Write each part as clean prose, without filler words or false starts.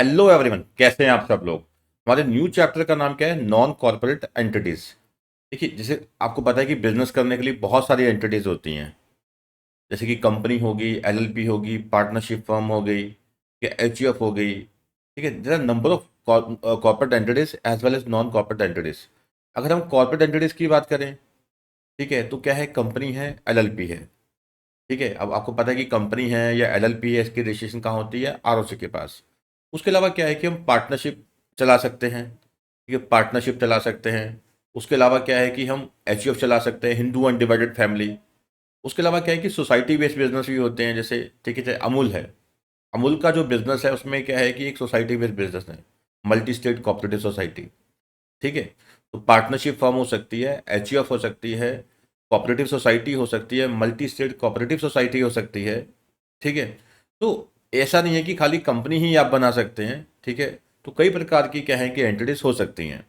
Hello everyone, कैसे हैं आप सब लोग। हमारे न्यू चैप्टर का नाम क्या है? Non corporate entities. देखिए, जैसे आपको पता है कि बिजनेस करने के लिए बहुत सारी एंटिटीज होती हैं। जैसे कि कंपनी होगी, एलएलपी होगी, पार्टनरशिप फर्म हो गई, एचयूएफ हो गई। ठीक है, there are number of corporate entities as well as non corporate entities. अगर हम कॉर्पोरेट एंटिटीज की बात करें, ठीक है, तो क्या है? कंपनी है, एलएलपी है। ठीक है, अब आपको पता है कि कंपनी है या एलएलपी है, इसकी रजिस्ट्रेशन कहाँ होती है? आरओसी के पास। उसके अलावा क्या है कि हम पार्टनरशिप चला सकते हैं। ठीक है, पार्टनरशिप चला सकते हैं। उसके अलावा क्या है कि हम एचयूएफ चला सकते हैं, हिंदू अनडिवाइडेड फैमिली। उसके अलावा क्या है कि सोसाइटी बेस्ड बिजनेस भी होते हैं, जैसे ठीक है, जैसे अमूल है। अमूल का जो बिजनेस है उसमें क्या है कि एक सोसाइटी बेस्ड बिजनेस है, मल्टी स्टेट कोऑपरेटिव सोसाइटी। ठीक है, तो पार्टनरशिप फर्म हो सकती है, एचयूएफ हो सकती है, कोऑपरेटिव सोसाइटी हो सकती है, मल्टी स्टेट कोऑपरेटिव सोसाइटी हो सकती है। ठीक है, तो ऐसा नहीं है कि खाली कंपनी ही आप बना सकते हैं। ठीक है, तो कई प्रकार की क्या है कि एंटिटीज हो सकती हैं।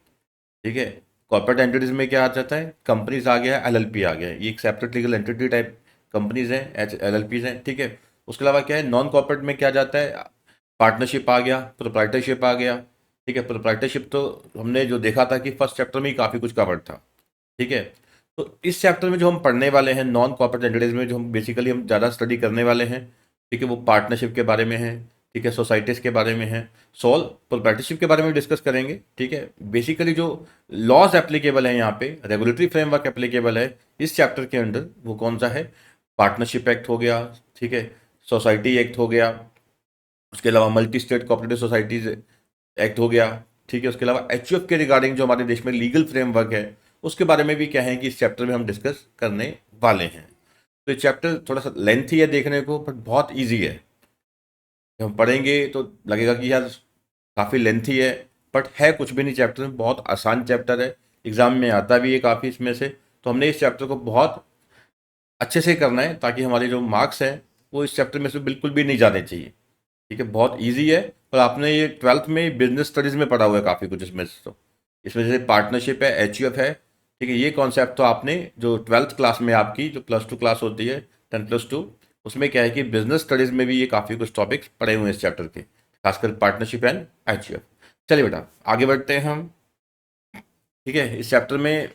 ठीक है, कॉर्पोरेट एंटिटीज में क्या आ जाता है? कंपनीज आ गया, एलएलपी आ गया, ये एक separate legal entity type companies हैं, एलएलपीज हैं। ठीक है, उसके अलावा क्या है? नॉन कॉर्पोरेट में क्या जाता है? पार्टनरशिप आ गया, प्रोप्राइटरशिप आ गया। ठीक है, प्रोप्राइटरशिप तो हमने जो देखा था कि फर्स्ट चैप्टर में ही काफ़ी कुछ कवर था। ठीक है, तो इस चैप्टर में जो हम पढ़ने वाले हैं, नॉन कॉर्पोरेट एंटिटीज में जो हम बेसिकली हम ज़्यादा स्टडी करने वाले हैं, ठीक है, वो पार्टनरशिप के बारे में है। ठीक है, सोसाइटीज़ के बारे में है। सॉल्व प्रोप्राइटरशिप के बारे में डिस्कस करेंगे। ठीक है, बेसिकली जो लॉज एप्लीकेबल है यहाँ पे, रेगुलेटरी फ्रेमवर्क एप्लीकेबल है इस चैप्टर के अंडर, वो कौन सा है? पार्टनरशिप एक्ट हो गया। ठीक है, सोसाइटी एक्ट हो गया। उसके अलावा multi state cooperative societies act हो गया। ठीक है, उसके अलावा एचयूएफ के रिगार्डिंग जो हमारे देश में लीगल फ्रेमवर्क है, उसके बारे में भी क्या है कि इस चैप्टर में हम डिस्कस करने वाले हैं। तो ये चैप्टर थोड़ा सा लेंथी है देखने को, बट बहुत ईजी है। जब हम पढ़ेंगे तो लगेगा कि यार काफ़ी लेंथी है, बट है कुछ भी नहीं चैप्टर में, बहुत आसान चैप्टर है। एग्जाम में आता भी है काफ़ी इसमें से। तो हमने इस चैप्टर को बहुत अच्छे से करना है ताकि हमारे जो मार्क्स हैं वो इस चैप्टर में से बिल्कुल भी नहीं जाने चाहिए। ठीक है, बहुत इजी है। और आपने ये ट्वेल्थ में बिजनेस स्टडीज में पढ़ा हुआ है काफ़ी कुछ इसमें से। तो इसमें जैसे पार्टनरशिप है, एचयूएफ है। ठीक है, ये कॉन्सेप्ट तो आपने जो ट्वेल्थ क्लास में आपकी जो +2 क्लास होती है, 10+2, उसमें क्या है कि बिजनेस स्टडीज में भी ये काफ़ी कुछ टॉपिक्स पढ़े हुए हैं इस चैप्टर के, खासकर पार्टनरशिप एंड एचयूएफ। चलिए बेटा, आगे बढ़ते हैं हम। ठीक है, इस चैप्टर में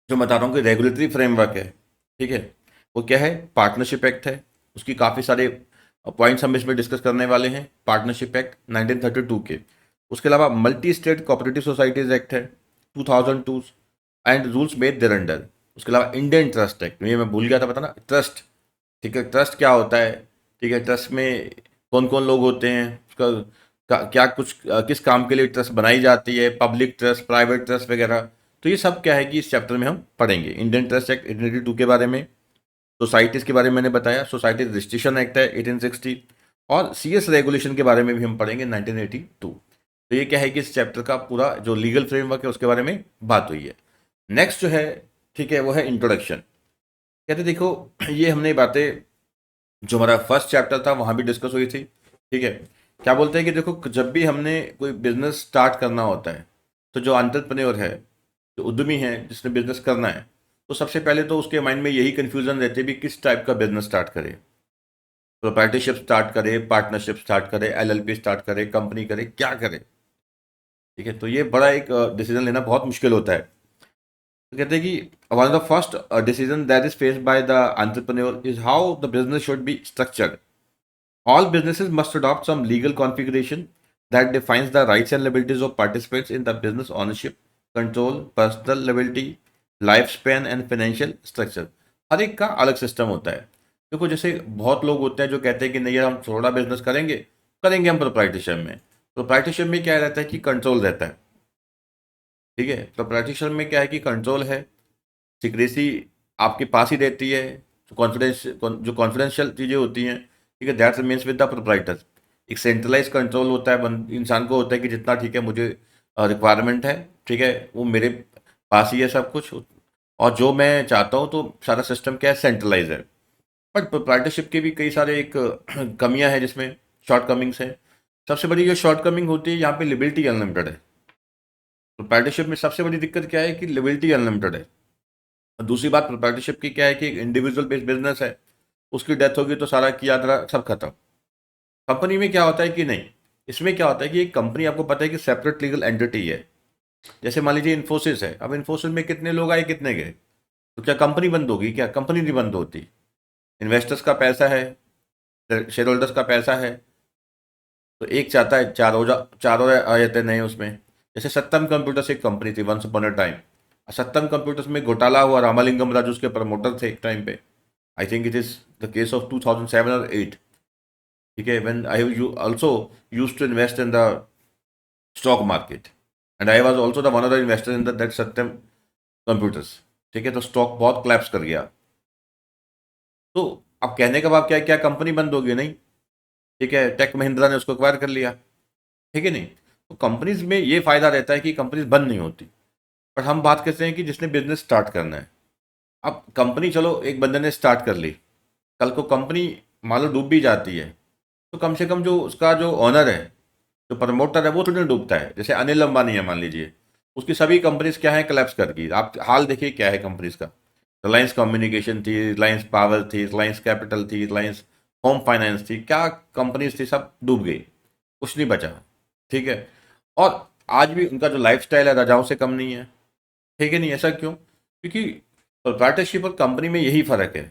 जो मैं बता रहा हूँ कि रेगुलेटरी फ्रेमवर्क है। ठीक है, वो क्या है? पार्टनरशिप एक्ट है। उसकी काफ़ी सारे पॉइंट्स हम इसमें डिस्कस करने वाले हैं, पार्टनरशिप एक्ट 1932 के। उसके अलावा multi state cooperative societies act है 2002 and rules made there under. उसके अलावा इंडियन ट्रस्ट एक्ट, ये मैं भूल गया था बताना, ट्रस्ट। ठीक है, ट्रस्ट क्या होता है? ठीक है, ट्रस्ट में कौन कौन लोग होते हैं, उसका क्या कुछ किस काम के लिए ट्रस्ट बनाई जाती है, पब्लिक ट्रस्ट, प्राइवेट ट्रस्ट वगैरह। तो ये सब क्या है कि इस चैप्टर में हम पढ़ेंगे। इंडियन ट्रस्ट एक्ट 1882 के बारे में, सोसाइटीज़ के बारे में मैंने बताया, सोसाइटी रजिस्ट्रेशन एक्ट है 1860, और सीएस रेगुलेशन के बारे में भी हम पढ़ेंगे 1982। तो ये क्या है कि इस चैप्टर का पूरा जो लीगल फ्रेमवर्क है उसके बारे में बात हुई है। नेक्स्ट जो है, ठीक है, वो है इंट्रोडक्शन। कहते देखो, ये हमने बातें जो हमारा फर्स्ट चैप्टर था वहाँ भी डिस्कस हुई थी। ठीक है, क्या बोलते हैं कि देखो, जब भी हमने कोई बिजनेस स्टार्ट करना होता है, तो जो एंटरप्रेन्योर है, जो उद्यमी है जिसने बिजनेस करना है, तो सबसे पहले तो उसके माइंड में यही कन्फ्यूजन रहती है भी किस टाइप का बिजनेस स्टार्ट करे। प्रोप्राइटरशिप स्टार्ट करे, पार्टनरशिप स्टार्ट करे, एलएलपी स्टार्ट करे, कंपनी करे, क्या करे। ठीक है, तो ये बड़ा एक डिसीजन लेना बहुत मुश्किल होता है। तो कहते हैं कि one of the first decision that is faced by the entrepreneur is how the business should be structured. All businesses must adopt some legal configuration that defines the rights and liabilities of participants in the business ownership, control, personal liability, lifespan and financial structure। हर एक का अलग system होता है। देखो, जैसे बहुत लोग होते हैं जो कहते हैं कि नहीं यार हम थोड़ा बिजनेस करेंगे, करेंगे हम प्रोप्राइटरशिप में। प्रोप्राइटरशिप में क्या रहता है कि कंट्रोल रहता है। ठीक है, प्रोप्राइटरशिप में क्या है कि कंट्रोल है, सिक्रेसी आपके पास ही रहती है, जो कॉन्फिडेंशियल चीज़ें होती हैं, ठीक है, that means with the proprietor. एक सेंट्रलाइज कंट्रोल होता है, इंसान को होता है कि जितना ठीक है मुझे रिक्वायरमेंट है, ठीक है, वो मेरे पास ही है सब कुछ, और जो मैं चाहता हूँ तो सारा सिस्टम क्या है? सेंट्रलाइज है। बट प्रोप्राइटरशिप के भी कई सारे एक कमियां हैं जिसमें, शॉर्ट कमिंग्स हैं। सबसे बड़ी जो शॉर्ट कमिंग होती है यहाँ पे, लिबिलिटी अनलिमिटेड है। प्रोप्राइटरशिप में सबसे बड़ी दिक्कत क्या है कि लिबिलिटी अनलिमिटेड है। और दूसरी बात प्रोप्राइटरशिप की क्या है कि एक इंडिविजुअल बेस्ड बिजनेस है, उसकी डेथ होगी तो सारा किया धरा सब खत्म। कंपनी में क्या होता है कि नहीं, इसमें क्या होता है कि एक कंपनी आपको पता है कि सेपरेट लीगल एंटिटी है। जैसे मान लीजिए इन्फोसिस है, अब इन्फोसिस में कितने लोग आए कितने गए, तो क्या कंपनी बंद होगी? क्या कंपनी नहीं बंद होती। इन्वेस्टर्स का पैसा है, शेयर होल्डर्स का पैसा है, तो एक चाहता है चार और आ जाते हैं नए उसमें। जैसे सत्यम कंप्यूटर्स एक कंपनी थी once upon a time, Satyam computers में घोटाला हुआ, रामालिंगम राजू उसके प्रमोटर थे एक टाइम पे। I think it is the case of 2007 और 8। ठीक है, when I you also used to invest in the stock market and I was also the one of the investor in that Satyam computers. ठीक है, तो stock बहुत claps कर गया। तो अब कहने का भाव क्या है, क्या कंपनी बंद होगी? नहीं। ठीक है, टेक महिंद्रा ने उसको एक्वायर कर लिया। ठीक है, नहीं। तो कंपनीज में ये फायदा रहता है कि कंपनीज बंद नहीं होती। पर हम बात करते हैं कि जिसने बिजनेस स्टार्ट करना है। अब कंपनी चलो एक बंदे ने स्टार्ट कर ली, कल को कंपनी मान लो डूब भी जाती है, तो कम से कम जो उसका जो ओनर है, जो प्रमोटर है, वो तो नहीं डूबता है। जैसे अनिल अंबानी है मान लीजिए, उसकी सभी कंपनीज क्या है, कोलैप्स कर गई। आप हाल देखिए क्या है कंपनीज का। रिलायंस कम्युनिकेशन थी, रिलायंस पावर थी, रिलायंस कैपिटल थी, रिलायंस होम फाइनेंस थी, क्या कंपनीज थी, सब डूब गई, कुछ नहीं बचा। ठीक है, और आज भी उनका जो लाइफस्टाइल है राजाओं से कम नहीं है। ठीक है, नहीं। ऐसा क्यों? क्योंकि प्रोप्राइटरशिप और कंपनी में यही फर्क है।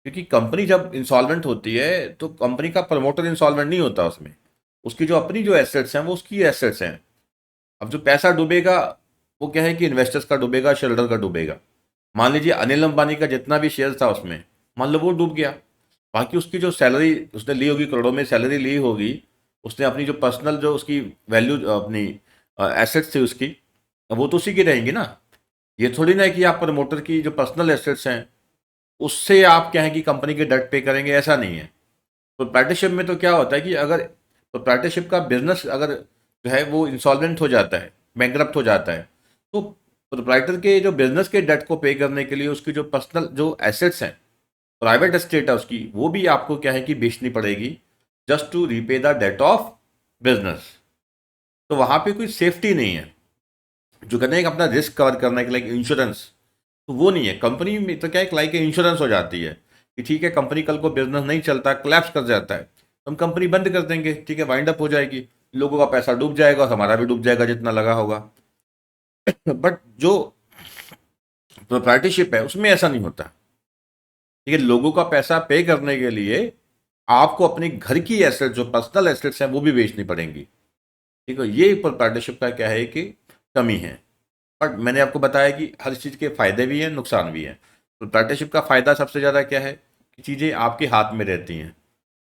क्योंकि कंपनी जब इंसॉल्वेंट होती है तो कंपनी का प्रमोटर इंसॉल्वेंट नहीं होता, उसमें उसकी जो अपनी जो एसेट्स हैं वो उसकी एसेट्स हैं। अब जो पैसा डूबेगा वो क्या है कि इन्वेस्टर्स का डूबेगा, शेयरहोल्डर का डूबेगा। मान लीजिए अनिल अंबानी का जितना भी शेयर था उसमें, मान लो वो डूब गया, बाकी उसकी जो सैलरी उसने ली होगी, करोड़ों में सैलरी ली होगी, उसने अपनी जो पर्सनल जो उसकी वैल्यू अपनी एसेट्स थी उसकी, वो तो उसी की रहेंगी ना। ये थोड़ी ना है कि आप प्रमोटर की जो पर्सनल एसेट्स हैं उससे आप क्या है कि कंपनी के डेट पे करेंगे, ऐसा नहीं है। प्रोप्राइटरशिप में तो क्या होता है कि अगर प्रोप्राइटरशिप का बिजनेस अगर जो है वो इंसॉल्वेंट हो जाता है, बैंकरप्ट हो जाता है, तो प्रोप्राइटर के जो बिजनेस के डेट को पे करने के लिए उसकी जो पर्सनल जो एसेट्स हैं, प्राइवेट एस्टेट है उसकी, वो भी आपको क्या है कि बेचनी पड़ेगी, just to repay the debt of business. तो वहां पे कोई सेफ्टी नहीं है। जो कहते हैं कि अपना रिस्क कवर करने के लिए इंश्योरेंस, तो वो नहीं है कंपनी में। तो क्या एक लाइक इंश्योरेंस हो जाती है कि ठीक है कंपनी कल को बिजनेस नहीं चलता, क्लैप्स कर जाता है, तो हम कंपनी बंद कर देंगे। ठीक है, वाइंड अप हो जाएगी, लोगों का पैसा डूब जाएगा और हमारा भी डूब जाएगा जितना लगा होगा। बट जो प्रोप्राइटरशिप है उसमें ऐसा नहीं होता। ठीक है, लोगों का पैसा पे करने के लिए आपको अपने घर की एसेट जो पर्सनल एसेट्स हैं वो भी बेचनी पड़ेंगी। ठीक है, ये प्रोप्राइटरशिप का क्या है कि कमी है। बट मैंने आपको बताया कि हर चीज़ के फायदे भी हैं, नुकसान भी हैं। प्रोप्राइटरशिप का फायदा सबसे ज़्यादा क्या है कि चीज़ें आपके हाथ में रहती हैं,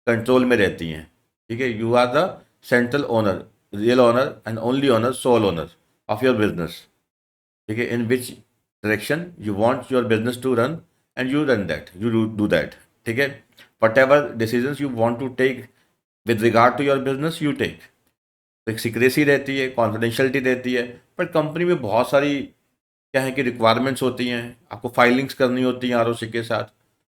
कंट्रोल में रहती हैं। ठीक है, you are the central owner, real owner and only owner, sole owner of your business. ठीक है, in which direction you want your business to run and you run that, you do that. ठीक है, whatever decisions you want to take with regard to your business you take. तो एक secrecy रहती है, confidentiality रहती है। पर company में बहुत सारी क्या है कि रिक्वायरमेंट्स होती हैं, आपको फाइलिंग्स करनी होती हैं आरओसी के साथ।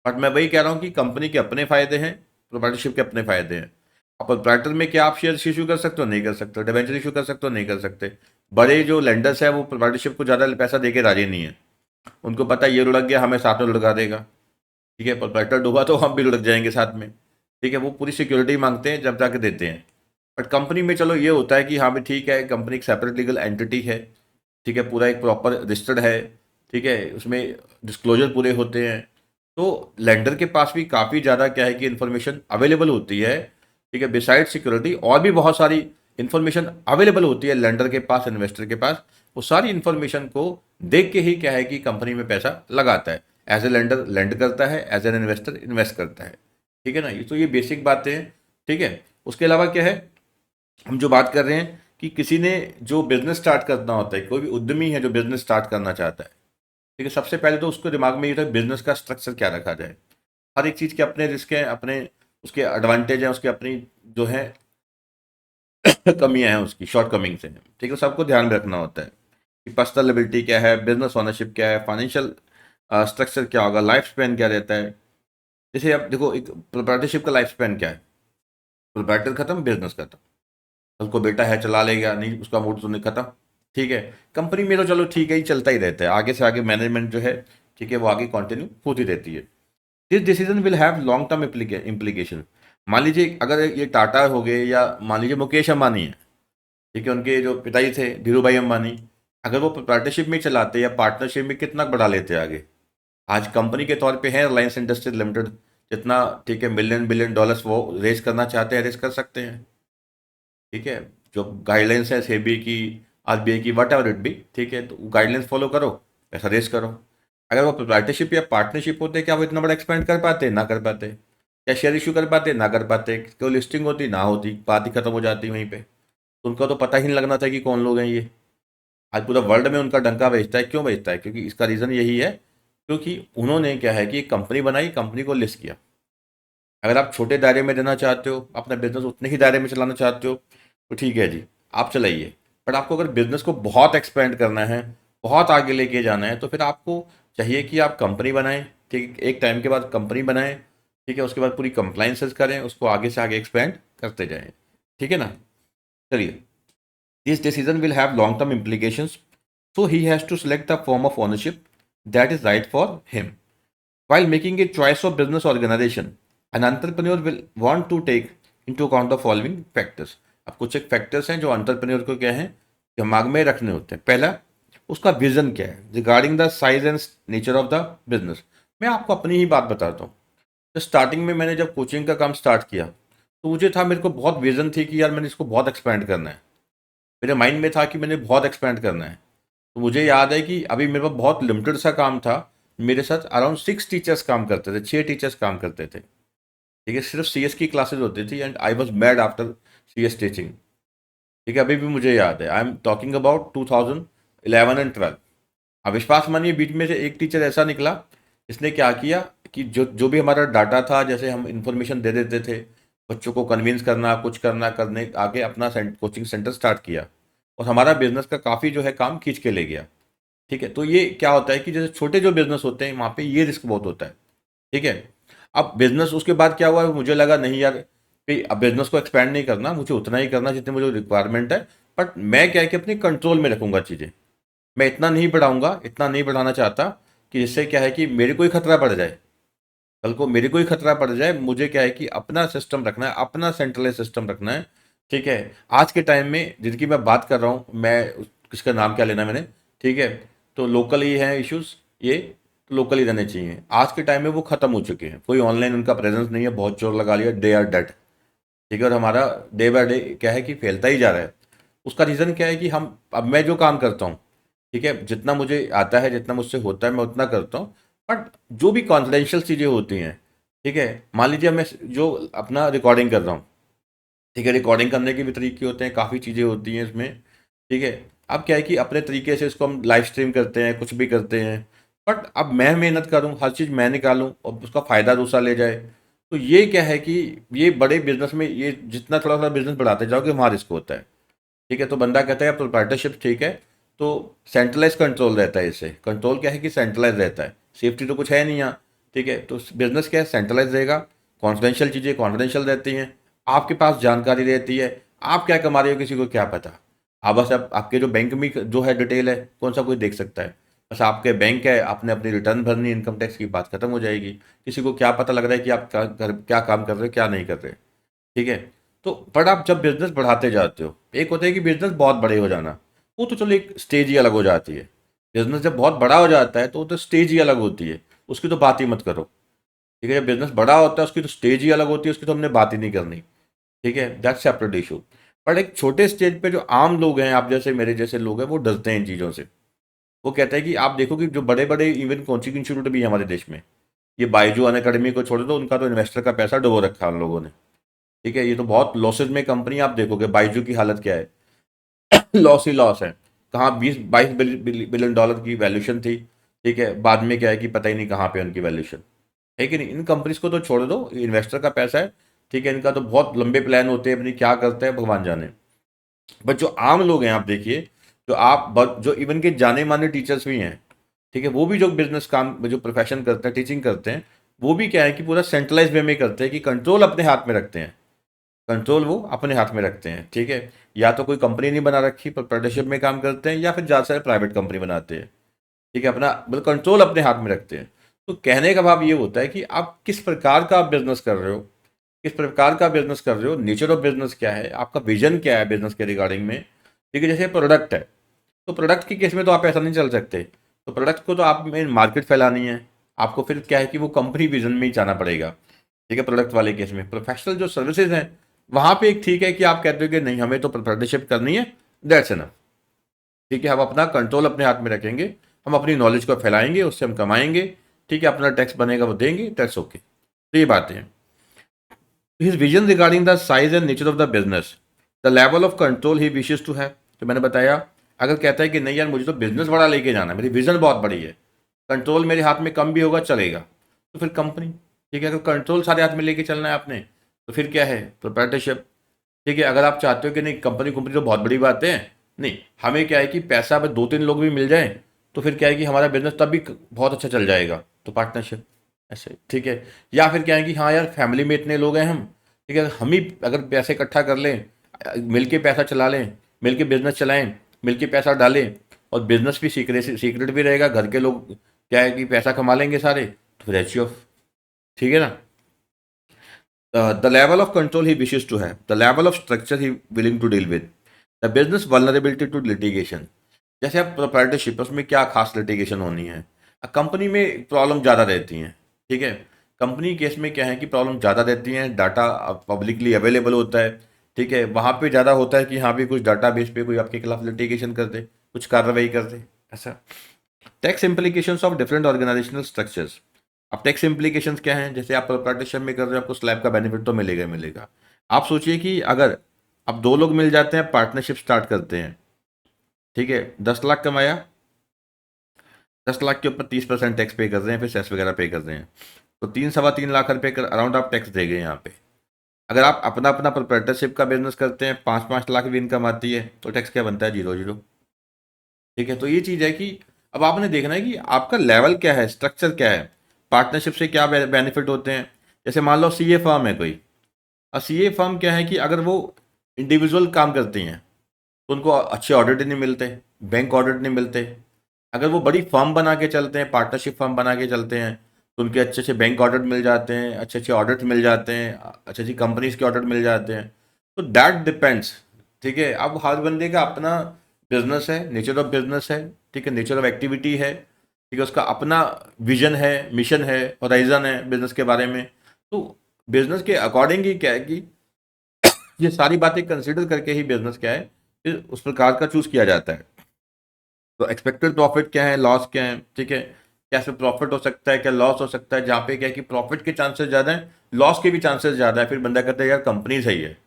बट मैं वही कह रहा हूँ कि कंपनी के अपने फ़ायदे हैं, प्रोप्राइटरशिप के अपने फ़ायदे हैं। अब प्रोप्राइटर में क्या आप शेयर इशू कर सकते हो? नहीं कर सकते। डिबेंचर इशू कर सकते हो? नहीं कर सकते। बड़े जो लेंडर्स हैं वो प्रोप्राइटरशिप को ज़्यादा पैसा दे के राजी नहीं है। उनको पता है ये लुढ़क गया हमें साथ में लुढ़का देगा। ठीक है, प्रोप्राइटर डूबा तो हम भी लुढ़क जाएंगे साथ में। ठीक है, वो पूरी सिक्योरिटी मांगते हैं जब जाके देते हैं। बट कंपनी में चलो ये होता है कि हाँ भी ठीक है, कंपनी एक सेपरेट लीगल एंटिटी है। ठीक है, पूरा एक प्रॉपर रजिस्टर्ड है। ठीक है, उसमें डिस्क्लोजर पूरे होते हैं। तो लेंडर के पास भी काफ़ी ज़्यादा क्या है कि इन्फॉर्मेशन अवेलेबल होती है। ठीक है, बिसाइड सिक्योरिटी और भी बहुत सारी इन्फॉर्मेशन अवेलेबल होती है लेंडर के पास, इन्वेस्टर के पास। वो सारी इन्फॉर्मेशन को देख के ही क्या है कि कंपनी में पैसा लगाता है। एज ए लेंडर लेंड करता है, एज एन इन्वेस्टर इन्वेस्ट करता है। ठीक है ना, ये तो ये बेसिक बातें हैं। ठीक है, उसके अलावा क्या है, हम जो बात कर रहे हैं कि किसी ने जो बिजनेस स्टार्ट करना होता है, कोई भी उद्यमी है जो बिजनेस स्टार्ट करना चाहता है। ठीक है, सबसे पहले तो उसको दिमाग में ये था बिजनेस का स्ट्रक्चर क्या रखा जाए। हर एक चीज़ के अपने रिस्क हैं, अपने उसके एडवांटेज हैं, उसके अपनी जो है कमियां हैं, उसकी शॉर्ट कमिंग्स हैं। ठीक है, सबको ध्यान में रखना होता है कि पर्सनल लिबिलिटी क्या है, बिजनेस ओनरशिप क्या है, फाइनेंशियल स्ट्रक्चर क्या होगा, लाइफ स्पैन क्या रहता है। जैसे अब देखो एक प्रोप्राइटरशिप का लाइफ स्पैन क्या है, प्रोप्राइटर खत्म, बिजनेस खत्म। उसको बेटा है चला लेगा, नहीं उसका मूड तो नहीं खत्म। ठीक है, कंपनी में तो चलो ठीक है ही चलता ही रहता है, आगे से आगे मैनेजमेंट जो है ठीक है वो आगे कंटिन्यू होती रहती है। This decision will have long term implication. मान लीजिए अगर ये टाटा हो गए या मान लीजिए मुकेश अंबानी है, ठीक है, उनके जो पिताजी थे धीरू भाई अंबानी, अगर वो पार्टनरशिप में चलाते या पार्टनरशिप में कितना बढ़ा लेते आगे। आज कंपनी के तौर पे है रिलायंस इंडस्ट्रीज लिमिटेड, जितना ठीक है मिलियन बिलियन डॉलर्स वो रेज करना चाहते हैं रेज कर सकते हैं। ठीक है, जो गाइडलाइंस है सेबी की, आरबीआई की, वट एवर इट बी, ठीक है, तो गाइडलाइंस फॉलो करो, पैसा रेज करो। अगर वो प्रोप्राइटरशिप या पार्टनरशिप होते क्या वो इतना बड़ा एक्सपेंड कर पाते? ना कर पाते। क्या शेयर इशू कर पाते? ना कर पाते। कोई लिस्टिंग होती? ना होती, बात ही खत्म हो जाती वहीं पे। तो उनका तो पता ही नहीं लगना था कि कौन लोग हैं ये। आज पूरा वर्ल्ड में उनका डंका बेचता है। क्यों बेचता है? क्योंकि इसका रीज़न यही है, क्योंकि उन्होंने क्या है कि एक कंपनी बनाई, कंपनी को लिस्ट किया। अगर आप छोटे दायरे में देना चाहते हो, अपना बिजनेस उतने ही दायरे में चलाना चाहते हो, तो ठीक है जी, आप चलाइए। बट आपको अगर बिजनेस को बहुत एक्सपेंड करना है, बहुत आगे लेके जाना है, तो फिर आपको चाहिए कि आप कंपनी बनाएं। ठीक है, एक टाइम के बाद कंपनी बनाएं, ठीक है, उसके बाद पूरी कंप्लाइंसेस करें, उसको आगे से आगे एक्सपेंड करते जाएं। ठीक है ना? चलिए, this decision will have long term implications, so he has to select the form of ownership that is right for him. While making a choice of business organization, an entrepreneur will want to take into account the following factors. अब कुछ एक factors हैं जो entrepreneur को क्या है दिमाग में रखने होते हैं। पहला, उसका विजन क्या है regarding the size and nature of the business. मैं आपको अपनी ही बात बताता हूँ। तो स्टार्टिंग में मैंने जब कोचिंग का काम स्टार्ट किया, तो मुझे था, मेरे को बहुत विजन थी कि यार मैंने इसको बहुत एक्सपेंड करना है। मेरे माइंड में था कि मैंने बहुत एक्सपेंड करना है। तो मुझे याद है कि अभी मेरे पास बहुत लिमिटेड सा काम था। मेरे साथ अराउंड 6 टीचर्स काम करते थे, 6 टीचर्स काम करते थे। ठीक है, सिर्फ सीएस की क्लासेस होती थी and I was mad after CS teaching. ठीक है, अभी भी मुझे याद है, I am talking about 2011 and 12। अब विश्वास मानिए, बीच में से एक टीचर ऐसा निकला, इसने क्या किया कि जो जो भी हमारा डाटा था, जैसे हम इंफॉर्मेशन दे देते थे, बच्चों को कन्विंस करना, कुछ करना, करने आगे अपना कोचिंग सेंटर स्टार्ट किया, और हमारा बिजनेस का काफ़ी जो है काम खींच के ले गया। ठीक है, तो ये क्या होता है कि जैसे छोटे जो बिजनेस होते हैं, वहाँ पे ये रिस्क बहुत होता है। ठीक है, अब बिजनेस उसके बाद क्या हुआ, मुझे लगा नहीं यार कि अब बिजनेस को एक्सपैंड नहीं करना, मुझे उतना ही करना जितने मुझे रिक्वायरमेंट है। बट मैं क्या है कि अपनी कंट्रोल में रखूंगा चीज़ें। मैं इतना नहीं बढ़ाऊंगा, इतना नहीं बढ़ाना चाहता कि जिससे क्या है कि मेरे को ही खतरा पड़ जाए। कल को मेरे को ही खतरा पड़ जाए। मुझे क्या है कि अपना सिस्टम रखना है, अपना सेंट्रलाइज सिस्टम रखना है। ठीक है, आज के टाइम में जिनकी मैं बात कर रहा हूँ, मैं किसका नाम क्या लेना मैंने, ठीक है, तो लोकल ही हैं इश्यूज ये, तो लोकल ही रहने चाहिए। आज के टाइम में वो खत्म हो चुके हैं, कोई ऑनलाइन उनका प्रेजेंस नहीं है, बहुत जोर लगा लिया, दे आर डेड। ठीक है, और हमारा डे बाय डे क्या है कि फैलता ही जा रहा है। उसका रीज़न क्या है कि हम, अब मैं जो काम करता हूँ, ठीक है, जितना मुझे आता है, जितना मुझसे होता है, मैं उतना करता हूँ। बट जो भी कॉन्फिडेंशियल चीज़ें होती हैं, ठीक है, मान लीजिए मैं जो अपना रिकॉर्डिंग कर रहा हूँ, ठीक है, रिकॉर्डिंग करने के भी तरीके होते हैं, काफ़ी चीज़ें होती हैं इसमें। ठीक है, अब क्या है कि अपने तरीके से इसको हम लाइव स्ट्रीम करते हैं, कुछ भी करते हैं। बट अब मैं मेहनत करूँ, हर चीज़ मैं निकालूँ और उसका फ़ायदा दूसरा ले जाए, तो ये क्या है कि ये बड़े बिजनेस में, ये जितना थोड़ा थोड़ा बिजनेस बढ़ाते जाओगे वहाँ रिस्क होता है। ठीक है, तो बंदा कहता है प्रोप्राइटरशिप ठीक है, तो सेंट्रलाइज कंट्रोल रहता है। इससे कंट्रोल क्या है कि सेंट्रलाइज रहता है, सेफ्टी तो कुछ है नहीं यहाँ। ठीक है, तो बिजनेस क्या है, सेंट्रलाइज रहेगा, कॉन्फिडेंशियल चीज़ें कॉन्फिडेंशियल रहती हैं, आपके पास जानकारी रहती है। आप क्या कमा रहे हो किसी को क्या पता। आप बस आपके जो बैंक में जो है डिटेल है, कौन सा कोई देख सकता है। बस आपके बैंक है, आपने अपनी रिटर्न भरनी, इनकम टैक्स की बात खत्म हो जाएगी। किसी को क्या पता लग रहा है कि आप क्या काम कर रहे हो, क्या नहीं कर रहे। ठीक है, तो पर आप जब बिजनेस बढ़ाते जाते हो, एक होता है कि बिजनेस बहुत बड़े हो जाना, वो तो चलो एक स्टेज ही अलग हो जाती है। बिजनेस जब बहुत बड़ा हो जाता है तो वो तो स्टेज ही अलग होती है, उसकी तो बात ही मत करो। ठीक है, जब बिजनेस बड़ा होता है उसकी तो स्टेज ही अलग होती है, उसकी तो हमने बात ही नहीं करनी। ठीक है, दैट्स सेपरेट इशू। पर एक छोटे स्टेज पे जो आम लोग हैं, आप जैसे मेरे जैसे लोग हैं, वो डरते हैं इन चीज़ों से। वो कहते हैं कि आप देखो कि जो बड़े बड़े इवन कोचिंग इंस्टीट्यूट भी हैं हमारे देश में, ये बायजू अन अकेडमी को छोड़ दो, उनका तो इन्वेस्टर का पैसा डुबो रखा है उन लोगों ने। ठीक है, ये तो बहुत लॉसेज में कंपनी, आप देखोगे बायजू की हालत क्या है, लॉस ही लॉस है। कहाँ 20-22 बिलियन डॉलर की वैल्यूशन थी। ठीक है, बाद में क्या है कि पता ही नहीं कहाँ पे उनकी वैल्यूशन है कि नहीं। इन कंपनीज को तो छोड़ दो, इन्वेस्टर का पैसा है। ठीक है, इनका तो बहुत लंबे प्लान होते हैं, अपनी क्या करते हैं भगवान जाने। बट जो आम लोग हैं, आप देखिए, जो इवन के जाने माने टीचर्स भी हैं, ठीक है, वो भी जो बिजनेस काम जो प्रोफेशन करते हैं, टीचिंग करते हैं, वो भी क्या है कि पूरा सेंट्रलाइज वे में करते हैं, कि कंट्रोल अपने हाथ में रखते हैं। कंट्रोल वो अपने हाथ में रखते हैं। ठीक है, या तो कोई कंपनी नहीं बना रखी पर पार्टनरशिप में काम करते हैं, या फिर ज़्यादा सारे प्राइवेट कंपनी बनाते हैं। ठीक है, अपना मतलब कंट्रोल अपने हाथ में रखते हैं। तो कहने का भाव ये होता है कि आप किस प्रकार का आप बिजनेस कर रहे हो, किस प्रकार का बिजनेस कर रहे हो, नेचर ऑफ बिजनेस क्या है, आपका विजन क्या है बिजनेस के रिगार्डिंग में। ठीक है, जैसे प्रोडक्ट है, तो प्रोडक्ट की केस में तो आप ऐसा नहीं चल सकते, तो प्रोडक्ट को तो आप में मार्केट फैलानी है, आपको फिर क्या है कि वो कंपनी विजन में ही जाना पड़ेगा। ठीक है, प्रोडक्ट वाले केस में प्रोफेशनल जो सर्विसेज हैं, वहाँ पे एक ठीक है कि आप कहते हो कि नहीं हमें तो पार्टनरशिप करनी है, दैट्स एनफ। ठीक है, हम अपना कंट्रोल अपने हाथ में रखेंगे, हम अपनी नॉलेज को फैलाएंगे, उससे हम कमाएंगे। ठीक है, अपना टैक्स बनेगा वो देंगे, दैट्स ओके। तो ये बातें हैं। His vision regarding the size and nature of the business, the level of control he wishes to है। तो मैंने बताया, अगर कहता है कि नहीं यार मुझे तो बिजनेस बड़ा लेके जाना है, मेरी विजन बहुत बड़ी है, कंट्रोल मेरे हाथ में कम भी होगा चलेगा, तो फिर कंपनी। ठीक है, अगर कंट्रोल सारे हाथ में लेके चलना है आपने, तो फिर क्या है, प्रोप्राइटरशिप। ठीक है, अगर आप चाहते हो कि नहीं कंपनी कंपनी तो बहुत बड़ी बात है, नहीं हमें क्या है कि पैसा अगर दो तीन लोग भी मिल जाए, तो फिर क्या है कि हमारा बिजनेस तब भी बहुत अच्छा चल जाएगा, तो पार्टनरशिप ऐसे। ठीक है, या फिर क्या है कि हाँ यार फैमिली में इतने लोग हैं हम, ठीक है, हम ही अगर पैसे इकट्ठा कर लें, मिल के पैसा चला लें, मिल के बिजनेस चलाएं, मिल के पैसा डालें, और बिजनेस भी सीक्रेट भी रहेगा, घर के लोग क्या है कि पैसा कमा लेंगे सारे, तो फिर एच ऑफ। ठीक है ना। The level of control he wishes to have, the level of structure he willing to deal with, the business vulnerability to litigation। जैसे अब प्रोप्राइटरशिप है, उसमें क्या खास लिटिगेशन होनी है, कंपनी में प्रॉब्लम ज़्यादा रहती हैं। ठीक है, कंपनी केस में क्या है कि प्रॉब्लम ज़्यादा रहती हैं, डाटा पब्लिकली अवेलेबल होता है। ठीक है, वहाँ पे ज़्यादा होता है कि हाँ भी कुछ डाटा बेस पे कोई आपके खिलाफ लिटिगेशन कर दे, कुछ कार्रवाई कर दे, ऐसा। Tax implications of different organizational structures. अब टैक्स इम्प्लीकेशंस क्या हैं, जैसे आप पार्टनरशिप में कर रहे हो, आपको स्लैब का बेनिफिट तो मिलेगा ही मिलेगा। आप सोचिए कि अगर अब दो लोग मिल जाते हैं, पार्टनरशिप स्टार्ट करते हैं, ठीक है, 10 लाख कमाया, 10 लाख के ऊपर 30% टैक्स पे कर रहे हैं, फिर सेस वगैरह पे कर रहे हैं, तो 3 सवा 3 लाख रुपए का अराउंड आप टैक्स देंगे यहाँ पे। अगर आप अपना अपना प्रोप्राइटरशिप का बिजनेस करते हैं, 5-5 लाख भी इनकम आती है, तो टैक्स क्या बनता है, 0-0। ठीक है, तो ये चीज़ है कि अब आपने देखना है कि आपका लेवल क्या है, स्ट्रक्चर क्या है, पार्टनरशिप से क्या बेनिफिट होते हैं। जैसे मान लो सीए फर्म है कोई, और सीए फर्म क्या है कि अगर वो इंडिविजुअल काम करती हैं, तो उनको अच्छे ऑडिट नहीं मिलते, बैंक ऑडिट नहीं मिलते। अगर वो बड़ी फर्म बना के चलते हैं, पार्टनरशिप फर्म बना के चलते हैं, तो उनके अच्छे अच्छे बैंक ऑडिट मिल जाते हैं, अच्छे अच्छे ऑडिट मिल जाते हैं, अच्छी अच्छी कंपनीज के ऑडिट मिल जाते हैं। तो दैट डिपेंड्स। ठीक है, अब हर बंदे का अपना बिजनेस है, नेचर ऑफ बिजनेस है, ठीक है, नेचर ऑफ एक्टिविटी है, ठीक है, उसका अपना विजन है, मिशन है, होराइजन है बिजनेस के बारे में। तो बिजनेस के अकॉर्डिंग ही क्या है कि ये सारी बातें कंसिडर करके ही बिजनेस क्या है, फिर उस प्रकार का चूज किया जाता है। तो एक्सपेक्टेड प्रॉफिट क्या है, लॉस क्या है, ठीक है, कैसे प्रॉफिट हो सकता है, क्या लॉस हो सकता है, जहाँ पे क्या है कि प्रॉफिट के चांसेस ज़्यादा हैं, लॉस के भी चांसेस ज़्यादा है, फिर बंदा कहता है यार कंपनी सही है,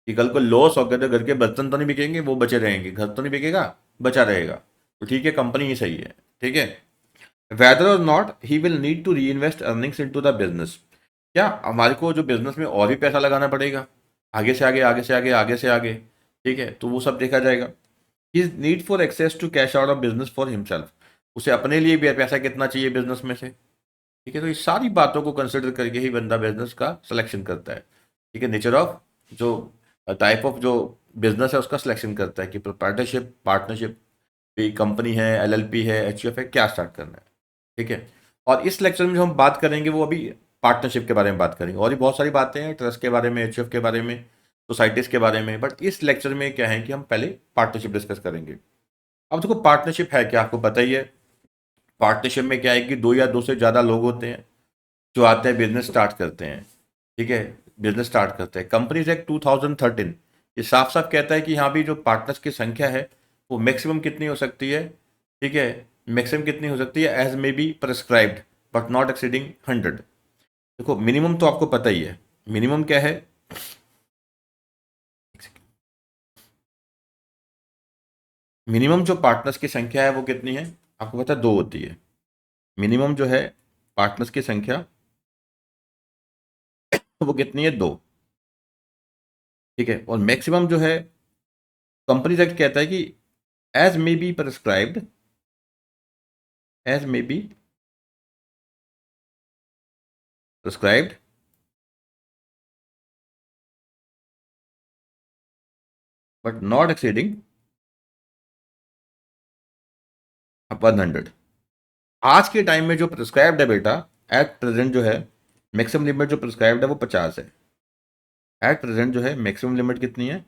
कि कल को लॉस हो गया तो घर के बर्तन तो नहीं बिकेंगे, वो बचे रहेंगे, घर तो नहीं बिकेगा, बचा रहेगा, तो ठीक है कंपनी ही सही है। ठीक है, whether or not he will need to reinvest earnings in to the business. क्या हमारे को जो बिजनेस में और भी पैसा लगाना पड़ेगा, आगे से आगे, आगे से आगे, आगे से आगे। ठीक है, तो वो सब देखा जाएगा। His need for access to cash out of business for himself, उसे अपने लिए भी पैसा कितना चाहिए बिजनेस में से। ठीक है, तो ये सारी बातों को कंसिडर करके ही बंदा बिजनेस का सिलेक्शन करता है। ठीक है, नेचर ऑफ जो टाइप ऑफ जो बिजनेस है उसका सिलेक्शन करता है कि पार्टनरशिप, पार्टनरशिप भी, कंपनी है, एलएलपी है, एचयूएफ है, क्या स्टार्ट करना है। ठीक है, और इस लेक्चर में जो हम बात करेंगे वो अभी पार्टनरशिप के बारे में बात करेंगे, और भी बहुत सारी बातें हैं ट्रस्ट के बारे में, एचयूएफ के बारे में, सोसाइटीज़ के बारे में, बट इस लेक्चर में क्या है कि हम पहले पार्टनरशिप डिस्कस करेंगे। अब देखो पार्टनरशिप है क्या, आपको पता ही है। पार्टनरशिप में क्या है कि दो या दो से ज़्यादा लोग होते हैं जो आते हैं, बिजनेस स्टार्ट करते हैं। ठीक है, बिजनेस स्टार्ट करते हैं। कंपनीज एक्ट 2013 ये साफ साफ कहता है कि यहाँ भी जो पार्टनर्स की संख्या है वो मैक्सिमम कितनी हो सकती है। ठीक है, मैक्सिमम कितनी हो सकती है, as may be prescribed but not exceeding 100। देखो मिनिमम तो आपको पता ही है, मिनिमम क्या है, मिनिमम जो पार्टनर्स की संख्या है वो कितनी है, आपको पता है 2 होती है। मिनिमम जो है पार्टनर्स की संख्या वो कितनी है, 2। ठीक है, और मैक्सिमम जो है कंपनीज एक्ट कहता है कि as may be prescribed, as may be prescribed but not exceeding 100। आज के टाइम में जो प्रिस्क्राइब्ड है बेटा, एट प्रेजेंट जो है मैक्सिमम लिमिट जो प्रिस्क्राइब्ड है वो 50 है। एट प्रेजेंट जो है मैक्सिमम लिमिट कितनी है,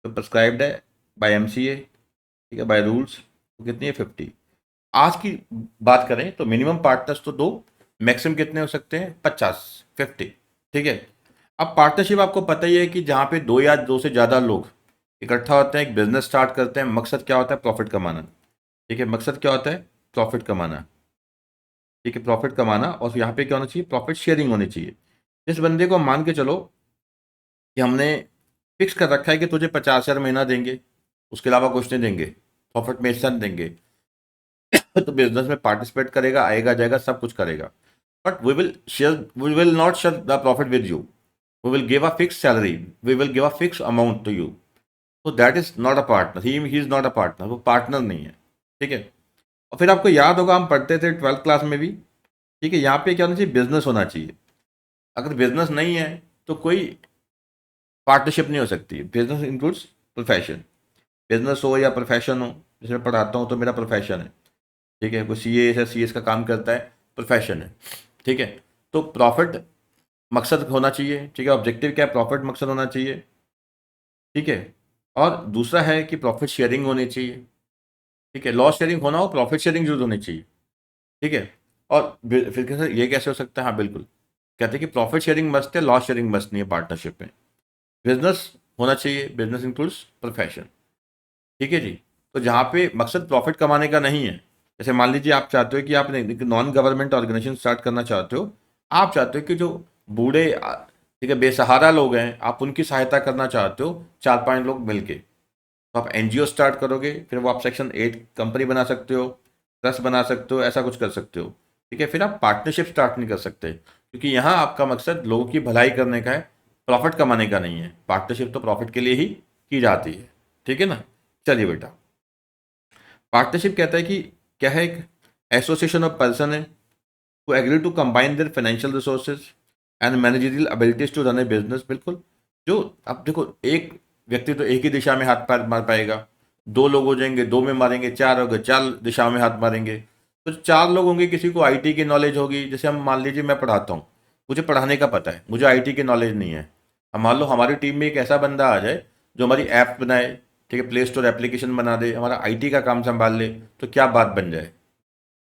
तो प्रिस्क्राइब्ड है बाय एमसीए, ठीक है, बाय रूल्स, तो कितनी है 50। आज की बात करें तो मिनिमम पार्टनर्स तो 2, मैक्सिमम कितने हो सकते हैं 50, 50, ठीक है। अब पार्टनरशिप आपको पता ही है कि जहाँ पे 2 या 2 से ज़्यादा लोग इकट्ठा होते हैं, एक बिजनेस स्टार्ट करते हैं, मकसद क्या होता है, प्रॉफिट कमाना, ठीक है, मकसद क्या होता है, प्रॉफिट कमाना, ठीक है, प्रॉफिट कमाना। और यहाँ पे क्या होना चाहिए, प्रॉफिट शेयरिंग होनी चाहिए। इस बंदे को मान के चलो कि हमने फिक्स कर रखा है कि तुझे 50,000 महीना देंगे, उसके अलावा कुछ नहीं देंगे, प्रॉफिट में हिस्सा नहीं देंगे, तो बिजनेस में पार्टिसिपेट करेगा, आएगा जाएगा, सब कुछ करेगा, but we will not share the profit with you, we will give a fix salary, we will give a fix amount to you. तो that is not a partner, he is not a partner, वो partner नहीं है, ठीक है। और फिर आपको याद होगा हम पढ़ते थे 12th क्लास में भी, ठीक है, यहाँ पे क्या होना चाहिए, बिजनेस होना चाहिए। अगर बिजनेस नहीं है तो कोई पार्टनरशिप नहीं हो सकती। बिजनेस इंक्लूड्स प्रोफेशन, बिजनेस हो या प्रोफेशन हो, जैसे मैं पढ़ाता हूँ तो मेरा प्रोफेशन है, ठीक है, कोई सी ए सी एस का काम करता है, प्रोफेशन है, ठीक है। तो प्रॉफिट मकसद होना चाहिए, ठीक है, ऑब्जेक्टिव क्या है, प्रॉफिट मकसद होना चाहिए, ठीक है। और दूसरा है कि प्रॉफिट शेयरिंग होनी चाहिए, ठीक है, लॉस शेयरिंग होना हो, प्रॉफिट शेयरिंग जरूर होनी चाहिए, ठीक है। और फिर कैसे ये कैसे हो सकता है, हाँ बिल्कुल, कहते हैं कि प्रॉफिट शेयरिंग मस्ट है, लॉस शेयरिंग मस्ट नहीं है पार्टनरशिप में। बिजनेस होना चाहिए, बिजनेस इंक्लूड्स प्रोफेशन, ठीक है जी। तो जहाँ पे मकसद प्रॉफिट कमाने का नहीं है, जैसे मान लीजिए आप चाहते हो कि आप नॉन गवर्नमेंट ऑर्गेनाइजेशन स्टार्ट करना चाहते हो, आप चाहते हो कि जो बूढ़े ठीक है बेसहारा लोग हैं, आप उनकी सहायता करना चाहते हो, 4-5 लोग मिलके, तो आप एनजीओ स्टार्ट करोगे, फिर वो आप सेक्शन 8 कंपनी बना सकते हो, ट्रस्ट बना सकते हो, ऐसा कुछ कर सकते हो, ठीक है। फिर आप पार्टनरशिप स्टार्ट नहीं कर सकते, क्योंकि यहाँ आपका मकसद लोगों की भलाई करने का है, प्रॉफिट कमाने का नहीं है। पार्टनरशिप तो प्रॉफिट के लिए ही की जाती है, ठीक है ना। चलिए बेटा, पार्टनरशिप कहता है कि क्या है, एक एसोसिएशन ऑफ पर्सन है who agree to combine their financial resources and managerial abilities to run a business। बिल्कुल, जो अब देखो, एक व्यक्ति तो एक ही दिशा में हाथ पैर मार पाएगा, 2 लोग हो जाएंगे, 2 में मारेंगे, 4 हो गए, 4 दिशाओं में हाथ मारेंगे। तो 4 लोग होंगे, किसी को आईटी की नॉलेज होगी, जैसे हम मान लीजिए मैं पढ़ाता हूँ, मुझे पढ़ाने का पता है, मुझे आईटी की नॉलेज नहीं है। अब मान लो हमारी टीम में एक ऐसा बंदा आ जाए जो हमारी ऐप बनाए, ठीक है, प्ले स्टोर एप्लीकेशन बना दे, हमारा आईटी का काम संभाल ले, तो क्या बात बन जाए,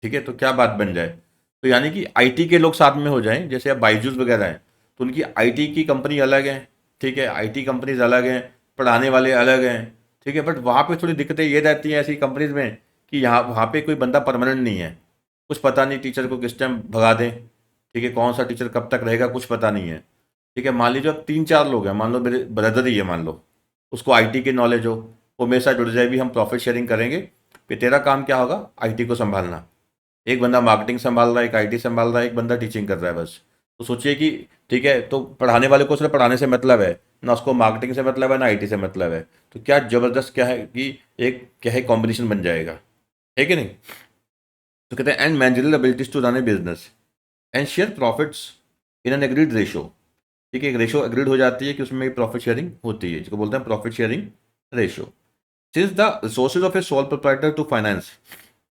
ठीक है, तो क्या बात बन जाए। तो यानी कि आईटी के लोग साथ में हो जाएं, जैसे अब बायजूस वगैरह हैं, तो उनकी आईटी की कंपनी अलग है, ठीक है, आईटी कंपनीज अलग हैं, पढ़ाने वाले अलग हैं, ठीक है। बट वहाँ पे थोड़ी दिक्कतें ये रहती हैं ऐसी कंपनीज में कि यहाँ वहाँ पे कोई बंदा परमानेंट नहीं है, कुछ पता नहीं टीचर को किस टाइम भगा दें, ठीक है, कौन सा टीचर कब तक रहेगा कुछ पता नहीं है, ठीक है। मान लीजिए अब 3-4 लोग हैं, मान लो मेरे ब्रदर ही है, मान लो उसको आईटी की नॉलेज हो, वो मेरे साथ जुड़ जाए, भी हम प्रॉफिट शेयरिंग करेंगे। फिर तेरा काम क्या होगा, आईटी को संभालना, एक बंदा मार्केटिंग संभाल रहा है, एक आईटी संभाल रहा है, एक बंदा टीचिंग कर रहा है बस। तो सोचिए कि ठीक है, तो पढ़ाने वाले को सिर्फ पढ़ाने से मतलब है ना, उसको मार्केटिंग से मतलब है ना आईटी से मतलब है, तो क्या जबरदस्त क्या है कि एक क्या है कॉम्बिनेशन बन जाएगा, है कि नहीं। तो कहते हैं and managerial abilities to run a business and share profits in an agreed ratio, ठीक है, एक रेशो एग्रीड हो जाती है कि उसमें प्रॉफिट शेयरिंग होती है, जिसको बोलते हैं profit sharing ratio. Since the resources of a sole proprietor to finance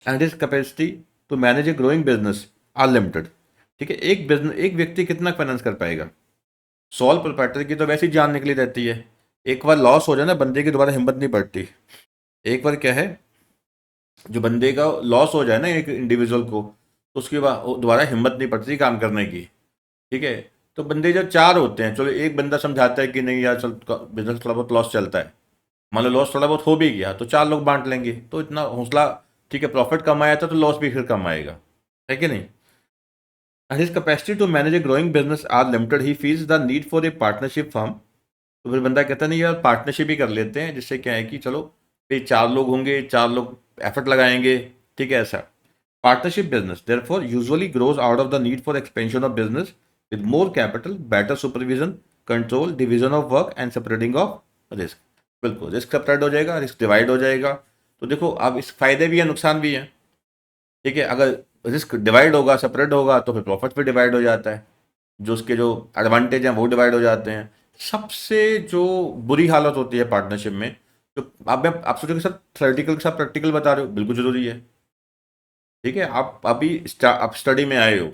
and his capacity to manage a growing business are limited, ठीक है। एक बिजनेस, एक व्यक्ति कितना फाइनेंस कर पाएगा, सोल प्रोप्राइटर की तो वैसे ही जान निकली रहती है, एक बार लॉस हो जाए ना बंदे की दोबारा हिम्मत नहीं पड़ती। एक बार क्या है, जो बंदे का लॉस हो जाए ना एक इंडिविजुअल को, तो उसके बाद वो दोबारा हिम्मत नहीं पड़ती काम करने की, ठीक है। तो बंदे जब 4 होते हैं, चलो एक बंदा समझाता है कि नहीं यार चल, बिजनेस थोड़ा बहुत लॉस चलता है, मान लो लॉस थोड़ा बहुत हो भी गया तो 4 लोग बांट लेंगे, तो इतना हौसला, ठीक है, प्रॉफिट कम आया था तो लॉस भी फिर कम आएगा, है कि नहीं। And his capacity to manage a growing business are limited, he feels the need for a partnership firm। तो फिर बंदा कहता नहीं यार पार्टनरशिप ही कर लेते हैं, जिससे क्या है कि चलो ये 4 लोग होंगे, 4 लोग एफर्ट लगाएंगे, ठीक है, ऐसा। Partnership business therefore usually grows out of the need for expansion of business with more capital, better supervision, control, division of work and separating of risk. बिल्कुल, रिस्क सेपरेट हो जाएगा, रिस्क डिवाइड हो जाएगा। तो देखो अब इस फायदे भी हैं, नुकसान भी हैं, ठीक है। अगर रिस्क डिवाइड होगा, सेपरेट होगा, तो फिर प्रॉफिट भी डिवाइड हो जाता है, जो उसके जो एडवांटेज हैं वो डिवाइड हो जाते हैं। सबसे जो बुरी हालत होती है पार्टनरशिप में, तो आप सोचो कि सर थ्योरेटिकल के साथ प्रैक्टिकल बता रहे हो, बिल्कुल जरूरी है, ठीक है। आप अभी आप स्टडी में आए हो,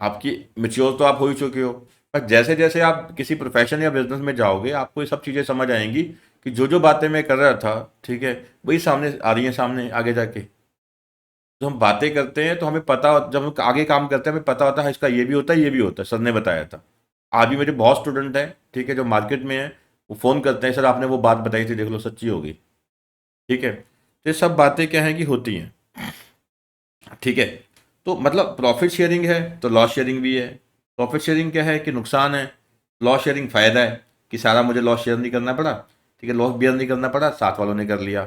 आपकी मेच्योर तो आप हो ही चुके हो, पर जैसे जैसे आप किसी प्रोफेशन या बिजनेस में जाओगे आपको ये सब चीज़ें समझ आएंगी कि जो बातें मैं कर रहा था, ठीक है, वही सामने आ रही हैं, सामने आगे जाके। जो हम बातें करते हैं तो हमें पता, जब हम आगे काम करते हैं हमें पता होता है इसका ये भी होता है, ये भी होता है, सर ने बताया था। आज भी मेरे बहुत स्टूडेंट हैं, ठीक है, जो मार्केट में हैं, वो फ़ोन करते हैं, सर आपने वो बात बताई थी, देख लो सच्ची होगी। ठीक है, तो ये सब बातें क्या हैं कि होती हैं। ठीक है, तो मतलब प्रॉफिट शेयरिंग है तो लॉस शेयरिंग भी है। प्रॉफिट शेयरिंग क्या है कि नुकसान है, लॉस शेयरिंग फ़ायदा है कि सारा मुझे लॉस शेयर नहीं करना पड़ा, ठीक है, लॉस बियर नहीं करना पड़ा, साथ वालों ने कर लिया।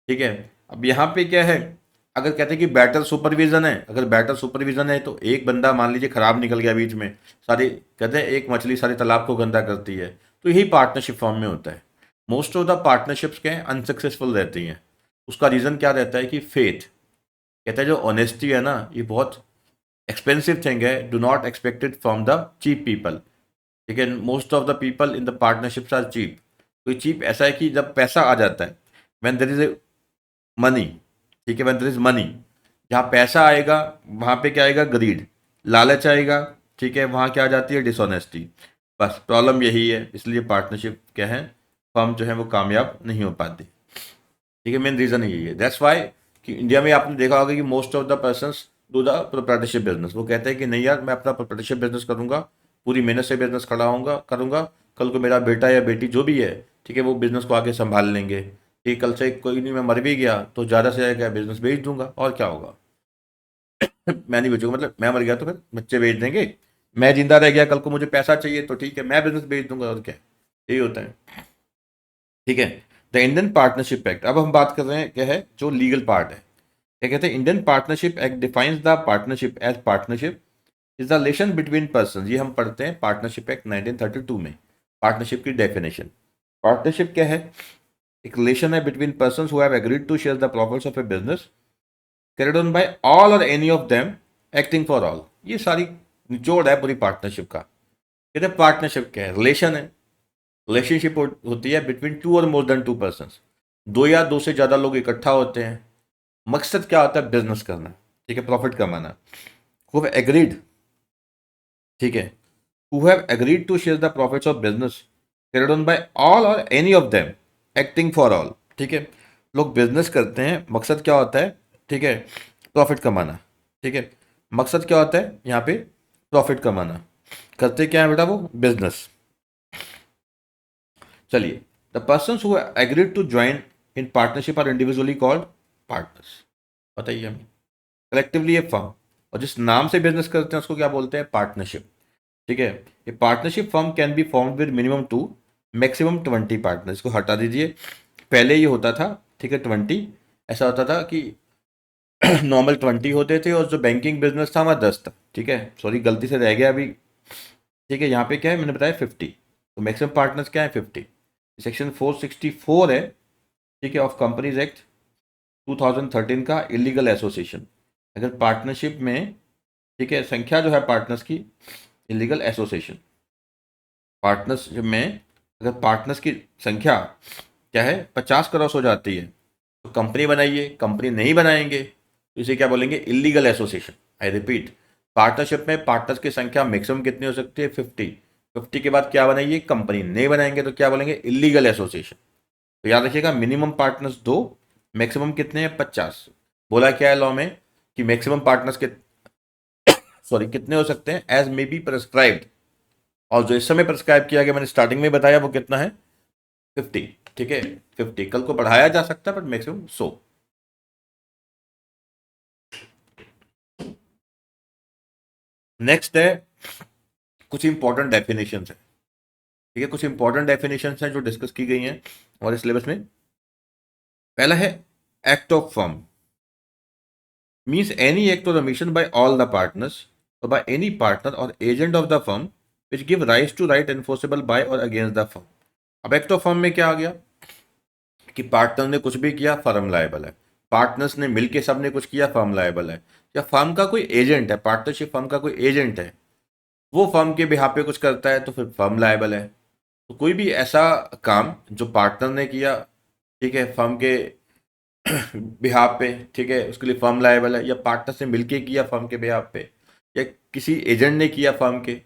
ठीक है, अब यहाँ पे क्या है, अगर कहते हैं कि बेटर सुपरविजन है, अगर बेटर सुपरविजन है तो एक बंदा मान लीजिए खराब निकल गया बीच में, सारी कहते हैं एक मछली सारे तालाब को गंदा करती है, तो यही पार्टनरशिप फॉर्म में होता है। मोस्ट ऑफ द पार्टनरशिप्स क्या है अनसक्सेसफुल रहती हैं। उसका रीज़न क्या रहता है कि फेथ, कहता है जो ऑनेस्टी है ना ये बहुत एक्सपेंसिव थिंग है, do not expect it from the cheap people. ठीक है, most of the people in the partnerships are cheap. तो चीप ऐसा है कि जब पैसा आ जाता है, when there is a money, ठीक है, व्हेन देयर इज मनी, जहाँ पैसा आएगा वहाँ पे क्या आएगा, ग्रीड, लालच आएगा। ठीक है, वहाँ क्या आ जाती है, डिसऑनेस्टी। बस प्रॉब्लम यही है, इसलिए पार्टनरशिप क्या है, फर्म जो है वो कामयाब नहीं हो पाती। ठीक है, मेन रीज़न यही है, दैट्स वाई कि इंडिया में आपने देखा होगा कि most of the persons do the proprietorship business. वो कहते हैं कि नहीं यार मैं अपना प्रोप्राइटरशिप बिजनेस करूंगा, पूरी मेहनत से बिजनेस खड़ा होऊंगा करूंगा, कल को मेरा बेटा या बेटी जो भी है, ठीक है, वो बिजनेस को आगे संभाल लेंगे। ठीक, कल से कोई नहीं मैं मर भी गया तो ज़्यादा से ज़्यादा बिजनेस बेच दूंगा और क्या होगा। मैं नहीं बेचूंगा, मतलब मैं मर गया तो फिर बच्चे बेच देंगे, मैं जिंदा रह गया कल को मुझे पैसा चाहिए तो ठीक है मैं बिजनेस बेच दूंगा, और क्या, यही होता है। ठीक है, द इंडियन पार्टनरशिप एक्ट, अब हम बात कर रहे हैं क्या है जो लीगल पार्ट है। क्या कहते हैं, Indian partnership act defines the partnership as partnership is the relation between person. ये हम पढ़ते हैं पार्टनरशिप एक्ट 1932 में, पार्टनरशिप की डेफिनेशन। पार्टनरशिप क्या है, एक रिलेशन है between person who have agreed to share the profits of a business carried on by all or any of them acting for all. ये सारी निचोड़ है पूरी पार्टनरशिप का। कहते हैं पार्टनरशिप क्या है, रिलेशन है, रिलेशनशिप होती है between two or more than two person, दो या दो से ज़्यादा लोग इकट्ठा होते हैं। मकसद क्या होता है, बिजनेस करना, ठीक है, प्रॉफिट कमाना। हु हैव एग्रीड, ठीक है, who have agreed to share the profits of business carried on by all or any of them acting for all. ठीक है, लोग बिजनेस करते हैं, मकसद क्या होता है, ठीक है, प्रॉफिट कमाना। ठीक है, मकसद क्या होता है यहाँ पे, प्रॉफिट कमाना। करते क्या है बेटा वो, बिजनेस। चलिए, the person who agreed to join in partnership are individually called partners. बताइए हमें, कलेक्टिवली ये फर्म, और जिस नाम से बिजनेस करते हैं उसको क्या बोलते हैं, पार्टनरशिप। ठीक है, ये partnership firm can be form with minimum two maximum 20 partner. इसको हटा दीजिए, पहले ये होता था, ठीक है, 20, ऐसा होता था कि नॉर्मल 20 होते थे और जो बैंकिंग बिजनेस था हमारा 10 था। ठीक है, सॉरी गलती से रह गया अभी। ठीक है, यहाँ पे क्या है मैंने बताया 50, तो मैक्सिमम पार्टनर्स क्या है 50। सेक्शन 464 है, ठीक है, ऑफ कंपनीज एक्ट 2013 का, इलीगल एसोसिएशन। अगर पार्टनरशिप में, ठीक है, संख्या जो है पार्टनर्स की, इलीगल एसोसिएशन, पार्टनरशिप में अगर पार्टनर्स की संख्या क्या है 50 क्रॉस हो जाती है तो कंपनी बनाइए, कंपनी नहीं बनाएंगे तो इसे क्या बोलेंगे, illegal association. I repeat, partnership में पार्टनर्स की संख्या मैक्सिमम कितनी हो सकती है, 50। 50 के बाद क्या बनाइए, कंपनी नहीं बनाएंगे तो क्या बोलेंगे, इलीगल एसोसिएशन। तो याद रखिएगा, मिनिमम पार्टनर्स 2, मैक्सिमम कितने हैं 50। बोला क्या है लॉ में कि मैक्सिमम पार्टनर्स के, सॉरी, कितने हो सकते हैं, एज मे बी प्रेस्क्राइब्ड। और जो इस समय प्रेस्क्राइब किया गया मैंने स्टार्टिंग में बताया वो कितना है, 50। ठीक है, 50, कल को बढ़ाया जा सकता है बट मैक्सिमम 100। नेक्स्ट है कुछ इंपॉर्टेंट डेफिनेशन है। ठीक है, कुछ इंपॉर्टेंट डेफिनेशन हैं जो डिस्कस की गई हैं हमारे सिलेबस में। पहला है act of firm, means any act और omission by all the partners or by any partner or agent of the firm which give rise to right enforceable by or against the firm। अब act of firm में क्या आ गया कि partner ने कुछ भी किया फर्म लायबल है, पार्टनर्स ने मिलके सब ने कुछ किया फर्म लायबल है, या फर्म का कोई एजेंट है, पार्टनरशिप फर्म का कोई एजेंट है, वो फर्म के बिहाफ पे कुछ करता है तो फिर फर्म लायबल है। तो कोई भी ऐसा काम जो पार्टनर ने किया, ठीक है, फर्म के बिहाफ पे, ठीक है, उसके लिए फर्म लायबल है, या पार्टनर से मिलके किया फर्म के बिहाफ पे, या किसी एजेंट ने किया फर्म के,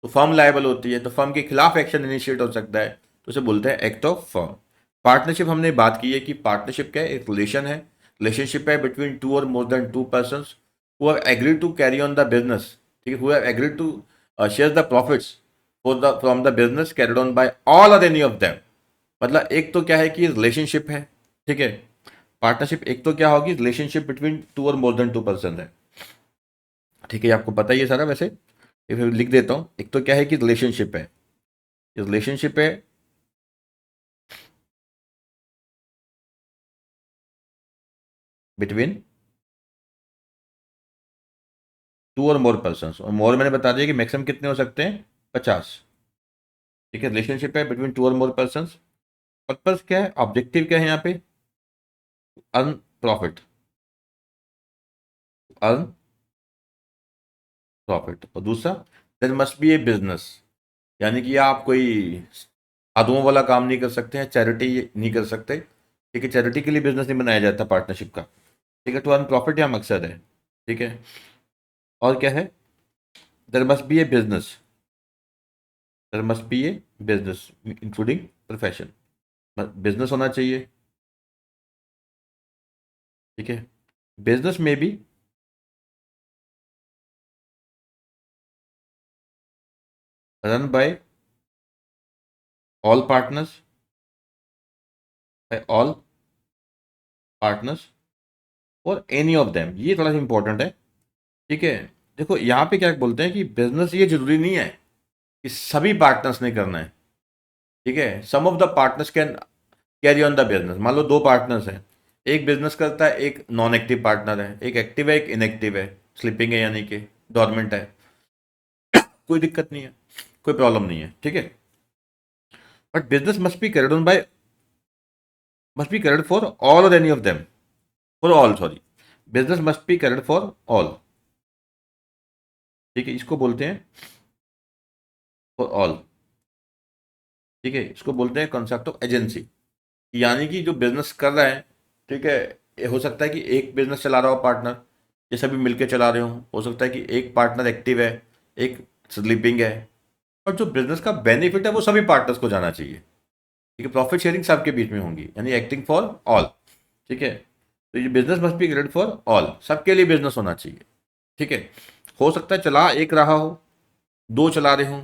तो फर्म लायबल होती है, तो फर्म के खिलाफ एक्शन इनिशिएट हो सकता है, तो उसे बोलते हैं एक्ट ऑफ फर्म। पार्टनरशिप हमने बात की है कि पार्टनरशिप क्या है, एक रिलेशन है, रिलेशनशिप है between two or more than two person who have agreed to carry on the business, ठीक है, who have agreed to share the profits for the from the business carried on by all or any of them. मतलब एक तो क्या है कि relationship है, ठीक है, पार्टनरशिप एक तो क्या होगी, relationship between two or more than two person है, ठीक है, आपको पता ही है सारा वैसे, ये फिर लिख देता हूँ। एक तो क्या है कि रिलेशनशिप है, रिलेशनशिप है between two or more person, और मोर मैंने बता दिया कि मैक्सिमम कितने हो सकते हैं, 50, ठीक है, रिलेशनशिप है between two or more person. Purpose क्या है, ऑब्जेक्टिव क्या है यहाँ पे, अर्न प्रॉफिट, अर्न प्रॉफिट, और दूसरा there must be a business, यानी कि आप कोई साधुओं वाला काम नहीं कर सकते हैं, चैरिटी नहीं कर सकते, ठीक है, चैरिटी के लिए बिजनेस नहीं बनाया जाता पार्टनरशिप का, ठीक है, तो अर्न प्रॉफिट यहाँ मकसद है, ठीक है, और क्या है, there must be a business, there must be a business including profession, business होना चाहिए, ठीक है, बिजनेस में भी run by all partners, by all partners or any of them, ये थोड़ा सा इंपॉर्टेंट है, ठीक है। देखो यहाँ पे क्या बोलते हैं कि बिजनेस ये जरूरी नहीं है कि सभी पार्टनर्स ने करना है, ठीक है, some of the partners can carry on the business. मान लो दो पार्टनर्स हैं, एक बिजनेस करता है, एक नॉन एक्टिव पार्टनर है, एक एक्टिव है एक इनएक्टिव है, स्लीपिंग है यानी कि डॉर्मेंट है, कोई दिक्कत नहीं है, कोई प्रॉब्लम नहीं है, ठीक है, but business must be carried for all or any of them, for all sorry, business must be carried for all, ठीक है, इसको बोलते हैं फॉर ऑल, ठीक है, इसको बोलते हैं कॉन्सेप्ट ऑफ एजेंसी, यानी कि जो बिजनेस कर रहा है, ठीक है, ये हो सकता है कि एक बिजनेस चला रहा हो पार्टनर, ये सभी मिलकर चला रहे हो सकता है कि एक पार्टनर एक्टिव है, एक स्लीपिंग है, और जो बिजनेस का बेनिफिट है वो सभी पार्टनर्स को जाना चाहिए, ठीक है, प्रॉफिट शेयरिंग सबके बीच में होंगी, यानी एक्टिंग फॉर ऑल, ठीक है, तो ये business must B grade for all, सबके लिए बिजनेस होना चाहिए, ठीक है, हो सकता है चला एक रहा हो, दो चला रहे हो,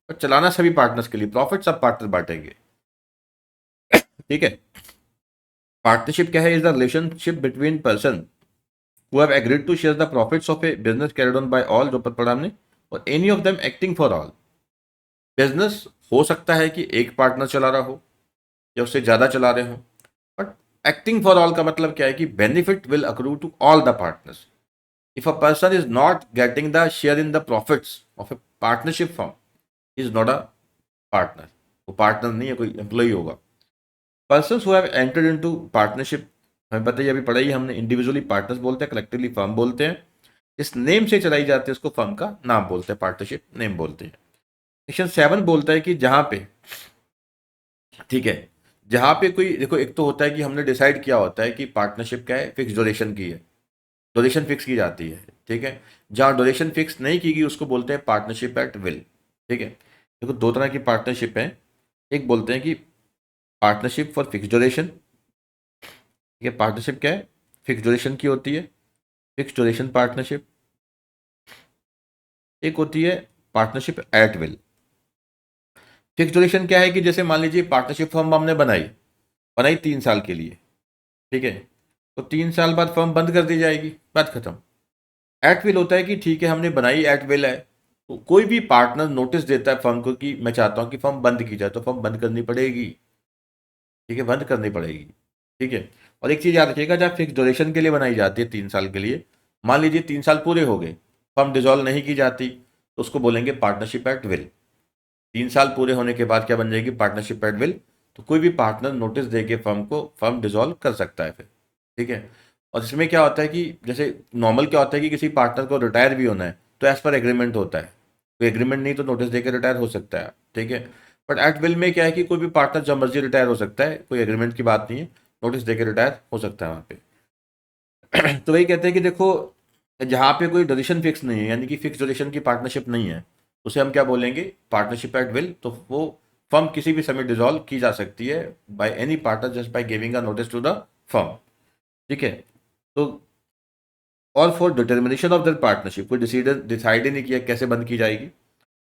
पर चलाना सभी पार्टनर्स के लिए, प्रॉफिट सब पार्टनर बांटेंगे, ठीक है। पार्टनरशिप क्या है, is the relationship between person who have agreed to share the profits of a business carried on by all, जो पढ़ा हमने, और any of them acting for all। Business हो सकता है कि एक पार्टनर चला रहा हो या उससे ज्यादा चला रहे हो, बट एक्टिंग फॉर ऑल का मतलब क्या है कि benefit will accrue to all the partners. If a person is not getting the share in the profits of a partnership firm, is not a partner, वो पार्टनर नहीं है, कोई employ होगा। Person who have entered into partnership, हमें बताइए अभी पढ़ाई हमने, इंडिविजुअली पार्टनर्स बोलते हैं, कलेक्टिवली फर्म बोलते हैं, इस नेम से चलाई जाती है उसको फर्म का नाम बोलते हैं, पार्टनरशिप नेम बोलते हैं। सेक्शन 7 बोलता है कि जहां पे, ठीक है, जहां पे कोई, देखो एक तो होता है कि हमने डिसाइड किया होता है कि पार्टनरशिप क्या है, फिक्स ड्यूरेशन की है, ड्यूरेशन फिक्स की जाती है, ठीक है, जहां ड्यूरेशन फिक्स नहीं की गई उसको बोलते हैं पार्टनरशिप एट विल, ठीक है। देखो दो तरह की पार्टनरशिप है, एक बोलते हैं कि पार्टनरशिप फॉर फिक्स ड्यूरेशन, ठीक है, पार्टनरशिप क्या है, फिक्स ड्यूरेशन की होती है, फिक्स ड्यूरेशन पार्टनरशिप। एक होती है partnership at will. Fix duration क्या है कि जैसे मान लीजिए पार्टनरशिप फर्म हमने बनाई बनाई 3 साल के लिए, ठीक है, तो 3 साल बाद फर्म बंद कर दी जाएगी, बात खत्म। एट विल होता है कि ठीक है हमने बनाई एट विल है, तो कोई भी पार्टनर नोटिस देता है फर्म को कि मैं चाहता हूं कि फर्म बंद की जाए, तो फर्म बंद करनी पड़ेगी, ठीक है, बंद करनी पड़ेगी, ठीक है। और एक चीज याद रखिएगा, जब फिक्स ड्यूरेशन के लिए बनाई जाती है 3 साल के लिए, मान लीजिए 3 साल पूरे हो गए, फर्म डिजोल्व नहीं की जाती, तो उसको बोलेंगे पार्टनरशिप एट विल। 3 साल पूरे होने के बाद क्या बन जाएगी, पार्टनरशिप एट विल, तो कोई भी पार्टनर नोटिस दे के फर्म को फर्म डिजोल्व कर सकता है फिर, ठीक है। और इसमें क्या होता है कि जैसे नॉर्मल क्या होता है कि किसी पार्टनर को रिटायर भी होना है तो एज पर एग्रीमेंट होता है, कोई एग्रीमेंट नहीं तो नोटिस देकर रिटायर हो सकता है, ठीक है। बट एट विल में क्या है कि कोई भी पार्टनर जब मर्जी रिटायर हो सकता है, कोई एग्रीमेंट की बात नहीं है, नोटिस देकर रिटायर हो सकता है वहाँ पे। तो वही कहते हैं कि देखो, जहाँ पे कोई ड्यूरेशन फिक्स नहीं है, यानी कि फिक्स ड्यूरेशन की पार्टनरशिप नहीं है, उसे हम क्या बोलेंगे, पार्टनरशिप एट विल। तो वो फर्म किसी भी समय डिसॉल्व की जा सकती है by any partner just by giving a notice to the firm. ठीक है। तो और for determination of the partnership, कोई डिसाइड ही नहीं किया कैसे बंद की जाएगी,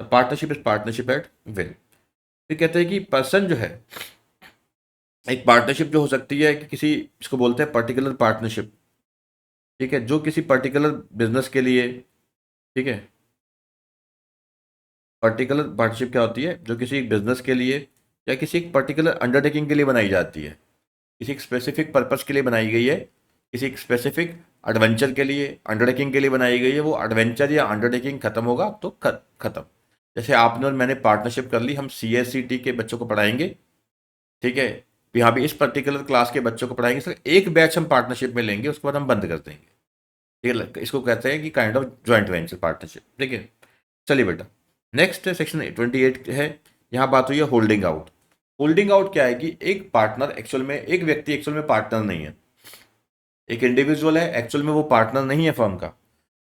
partnership is partnership at will. फिर कहते हैं कि पर्सन जो है, एक पार्टनरशिप जो हो सकती है कि किसी, इसको बोलते हैं पर्टिकुलर पार्टनरशिप। ठीक है, जो किसी पर्टिकुलर बिजनेस के लिए, ठीक है, पर्टिकुलर पार्टनरशिप क्या होती है, जो किसी बिजनेस के लिए या किसी एक पर्टिकुलर अंडरटेकिंग के लिए बनाई जाती है, किसी एक स्पेसिफिक पर्पस के लिए बनाई गई है, किसी एक स्पेसिफिक एडवेंचर के लिए, अंडरटेकिंग के लिए बनाई गई है। वो एडवेंचर या अंडरटेकिंग खत्म होगा तो खत्म। जैसे आपने और मैंने पार्टनरशिप कर ली, हम CSCT के बच्चों को पढ़ाएंगे। ठीक है, यहाँ भी इस पर्टिकुलर क्लास के बच्चों को पढ़ाएंगे, सर एक बैच हम पार्टनरशिप में लेंगे, उसके बाद हम बंद कर देंगे। ठीक है, इसको कहते हैं कि kind of joint venture partnership. ठीक है, चलिए बेटा, नेक्स्ट सेक्शन 28 है। यहाँ बात हुई है होल्डिंग आउट। होल्डिंग आउट क्या है कि एक पार्टनर एक्चुअल में, एक व्यक्ति एक्चुअल में पार्टनर नहीं है, एक इंडिविजुअल है, एक्चुअल में वो पार्टनर नहीं है फर्म का,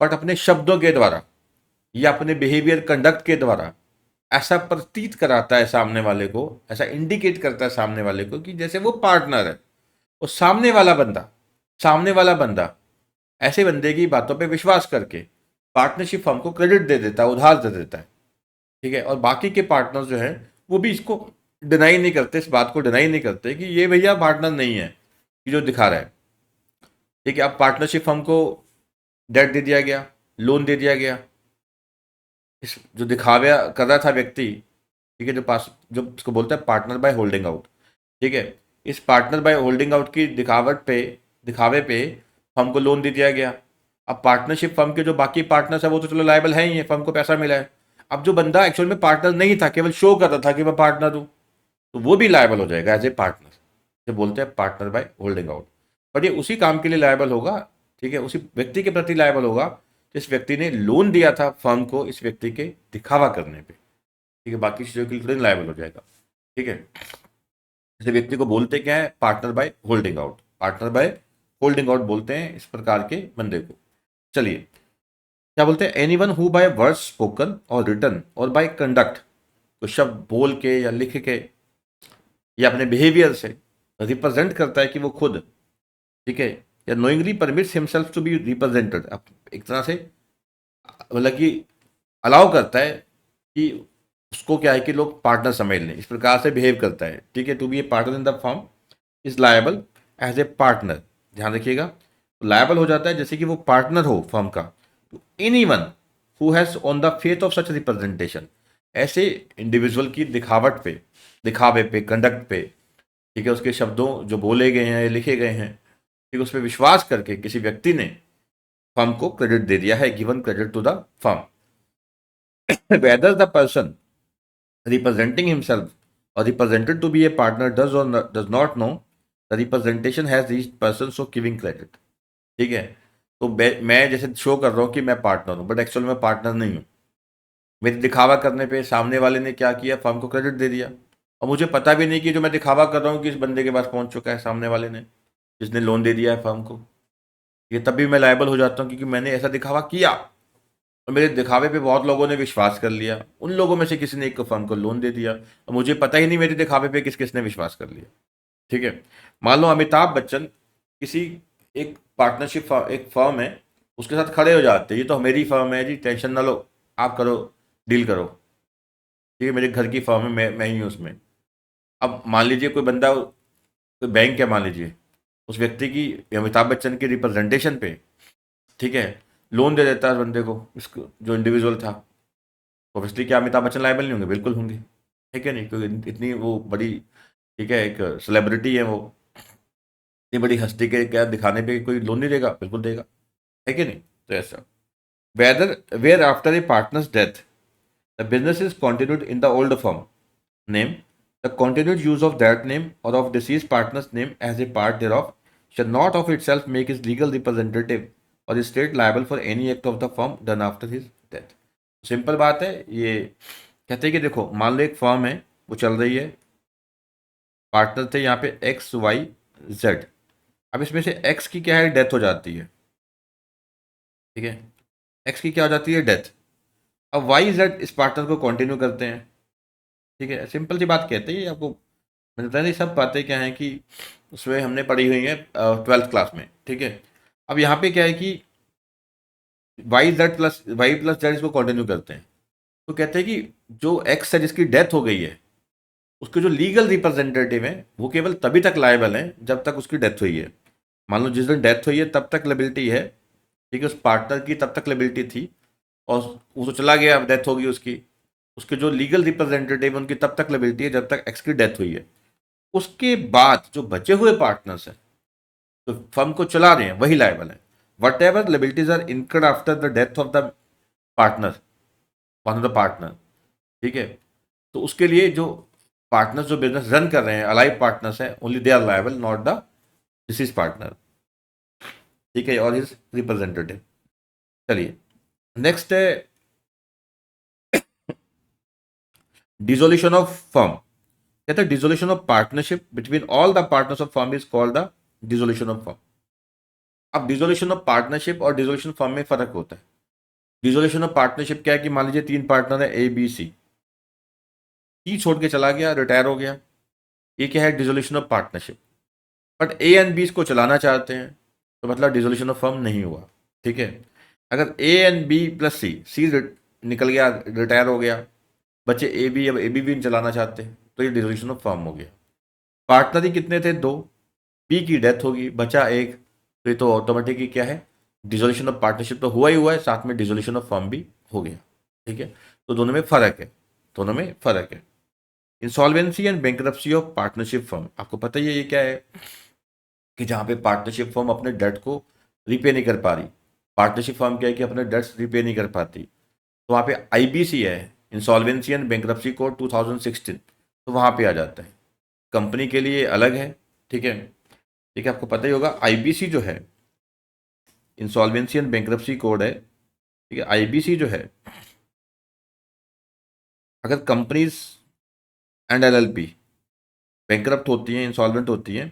बट अपने शब्दों के द्वारा या अपने बिहेवियर कंडक्ट के द्वारा ऐसा प्रतीत कराता है सामने वाले को, ऐसा इंडिकेट करता है सामने वाले को कि जैसे वो पार्टनर है। और सामने वाला बंदा ऐसे बंदे की बातों पे विश्वास करके पार्टनरशिप फर्म को क्रेडिट दे देता है, उधार दे देता है। ठीक है, और बाकी के पार्टनर्स जो हैं वो भी इसको डिनाई नहीं करते, इस बात को डिनाई नहीं करते कि ये भैया पार्टनर नहीं है, कि जो दिखा रहा है। ठीक है, अब पार्टनरशिप फर्म को डेट दे दिया गया, लोन दे दिया गया, इस जो दिखावा कर रहा था व्यक्ति, ठीक है, जो पास, जो इसको बोलते हैं पार्टनर बाय होल्डिंग आउट। ठीक है, इस पार्टनर बाय होल्डिंग आउट की दिखावे पे फर्म को लोन दे दिया गया। अब पार्टनरशिप फर्म के जो बाकी पार्टनर्स है वो तो चलो लायबल है ही है, फर्म को पैसा मिला है। अब जो बंदा एक्चुअल में पार्टनर नहीं था, केवल शो कर रहा था कि मैं पार्टनर हूँ, तो वो भी लायबल हो जाएगा एज ए पार्टनर, जो बोलते हैं partner by holding out. But ये उसी काम के लिए लायबल होगा, ठीक है, उसी व्यक्ति के प्रति लायबल होगा जिस व्यक्ति ने लोन दिया था फर्म को इस व्यक्ति के दिखावा करने पे। ठीक है, बाकी चीज़ों के लिए लायबल हो जाएगा। ठीक है, जैसे व्यक्ति को बोलते क्या है, partner by holding out, partner by holding out बोलते हैं इस प्रकार के बंदे को। चलिए, क्या बोलते हैं, any one who by words spoken और रिटन और बाय कंडक्ट, तो शब्द बोल के या लिख के या अपने बिहेवियर से रिप्रेजेंट करता है कि वो खुद, ठीक है, या knowingly permits himself to be represented, एक तरह से मतलब कि अलाउ करता है कि उसको क्या है कि लोग पार्टनर समझ लें, इस प्रकार से बिहेव करता है। ठीक है, to be a partner in the firm is liable as a partner. ध्यान रखिएगा, लायबल हो जाता है जैसे कि वो पार्टनर हो फर्म का। Any one who has on the faith of such representation, ऐसे इंडिविजुअल की दिखावे पे, कंडक्ट पे, ठीक है, उसके शब्दों जो बोले गए हैं, लिखे गए हैं, ठीक है, उस पर विश्वास करके किसी व्यक्ति ने फर्म को क्रेडिट दे दिया है, given credit to the firm. Whether the person representing himself or represented to be a partner does not know the representation has reached person so giving credit। ठीक है, तो मैं जैसे शो कर रहा हूँ कि मैं पार्टनर हूँ, बट एक्चुअल में पार्टनर नहीं हूँ। मेरे दिखावा करने पे सामने वाले ने क्या किया, फर्म को क्रेडिट दे दिया, और मुझे पता भी नहीं कि जो मैं दिखावा कर रहा हूँ कि इस बंदे के पास पहुंच चुका है सामने वाले ने, जिसने लोन दे दिया है फर्म को। ये तभी मैं लायबल हो जाता हूँ क्योंकि मैंने ऐसा दिखावा किया और मेरे दिखावे पे बहुत लोगों ने विश्वास कर लिया, उन लोगों में से किसी ने एक फर्म को लोन दे दिया और मुझे पता ही नहीं मेरे दिखावे पे किस किसने विश्वास कर लिया। ठीक है, मान लो अमिताभ बच्चन किसी एक पार्टनरशिप, एक फर्म है, उसके साथ खड़े हो जाते हैं, ये तो मेरी फर्म है जी, टेंशन ना लो, आप करो, डील करो, ठीक है, मेरे घर की फर्म है, मैं ही हूँ उसमें। अब मान लीजिए कोई बंदा, कोई बैंक है मान लीजिए, उस व्यक्ति की, अमिताभ बच्चन की रिप्रेजेंटेशन पे, ठीक है, लोन दे देता है उस बंदे को, इसको जो इंडिविजुअल था। ऑब्वियसली क्या अमिताभ बच्चन लायबल नहीं होंगे, बिल्कुल होंगे। ठीक है नहीं, क्योंकि इतनी वो बड़ी, ठीक है, एक सेलिब्रिटी है वो, इतनी बड़ी हस्ती के क्या दिखाने पे कोई लोन नहीं देगा, बिल्कुल देगा। है कि नहीं, तो ऐसा। Whether where after a partner's death the business is continued in the old firm name, the continued use of that name or of deceased partner's name as a part thereof shall not of itself make his legal representative or the state liable for any act of the firm done after his death। Simple बात है ये, कहते हैं कि देखो मान लो एक firm है, वो चल रही है, पार्टनर थे यहाँ पे XYZ। अब इसमें से एक्स की क्या है, डेथ हो जाती है। ठीक है, एक्स की क्या हो जाती है, डेथ। अब वाई जेड इस पार्टनर को कंटिन्यू करते हैं, ठीक है, सिंपल सी बात कहते हैं आपको, मुझे पता नहीं सब बातें क्या हैं कि उसमें हमने पढ़ी हुई है 12th क्लास में, ठीक है। अब यहाँ पे क्या है कि वाई प्लस जेड इसको कंटिन्यू करते हैं, तो कहते हैं कि जो एक्स है जिसकी डेथ हो गई है, उसके जो लीगल रिप्रेजेंटेटिव हैं वो केवल तभी तक लायबल हैं जब तक उसकी डेथ हुई है। मान लो जिस दिन डेथ हुई है तब तक लेबिलिटी है, ठीक है, उस पार्टनर की तब तक लेबिलिटी थी, और वो तो चला गया, अब डेथ होगी उसकी, उसके जो लीगल रिप्रेजेंटेटिव उनकी तब तक लेबिलिटी है जब तक एक्स की डेथ हुई है। उसके बाद जो बचे हुए पार्टनर्स हैं तो फर्म को चला रहे हैं वही लायबल है, whatever liabilities are incurred after the death of the partner, one of the partner, ठीक है। तो उसके लिए जो पार्टनर्स जो बिजनेस रन कर रहे हैं अलाइव पार्टनर्स हैं, only they are liable, not the deceased partner, ठीक है, और हिज रिप्रेजेंटेटिव। चलिए नेक्स्ट है डिसोल्यूशन ऑफ फर्म। कहते हैं dissolution of partnership between all the partners of firm is called the dissolution of firm. अब dissolution of partnership और dissolution firm में फर्क होता है। डिसोल्यूशन ऑफ पार्टनरशिप क्या है कि मान लीजिए 3 पार्टनर है, ए बी सी, सी छोड़ के चला गया, रिटायर हो गया, ये क्या है dissolution of partnership. But A and B इसको चलाना चाहते हैं, तो मतलब डिसोल्यूशन ऑफ फर्म नहीं हुआ, ठीक है। अगर ए एंड बी प्लस सी, सी निकल गया, रिटायर हो गया, बच्चे ए बी, अब ए बी भी चलाना चाहते हैं, तो ये डिसोल्यूशन ऑफ फर्म हो गया। पार्टनर ही कितने थे, 2, बी की डेथ होगी, बचा एक, तो ये तो ऑटोमेटिकली क्या है, डिसोल्यूशन ऑफ पार्टनरशिप तो हुआ ही हुआ है, साथ में डिसोल्यूशन ऑफ फर्म भी हो गया, ठीक है। तो दोनों में फर्क है, दोनों में फर्क है। Insolvency and bankruptcy of partnership firm, आपको पता ही है ये क्या है, कि जहाँ पे पार्टनरशिप फर्म अपने डेट को रिपे नहीं कर पा रही, पार्टनरशिप फर्म क्या है कि अपने डेट्स रिपे नहीं कर पाती, तो वहाँ पे आईबीसी है, इंसॉल्वेंसी एंड बैंकरप्सी कोड 2016, तो वहाँ पे आ जाता है। कंपनी के लिए अलग है, ठीक है, ठीक है, आपको पता ही होगा आईबीसी जो है, इंसॉल्वेंसी एंड बैंकरप्सी कोड है, ठीक है। आईबीसी जो है, अगर कंपनीज एंड एलएलपी बैंकरप्ट होती हैं, इंसॉल्वेंट होती हैं,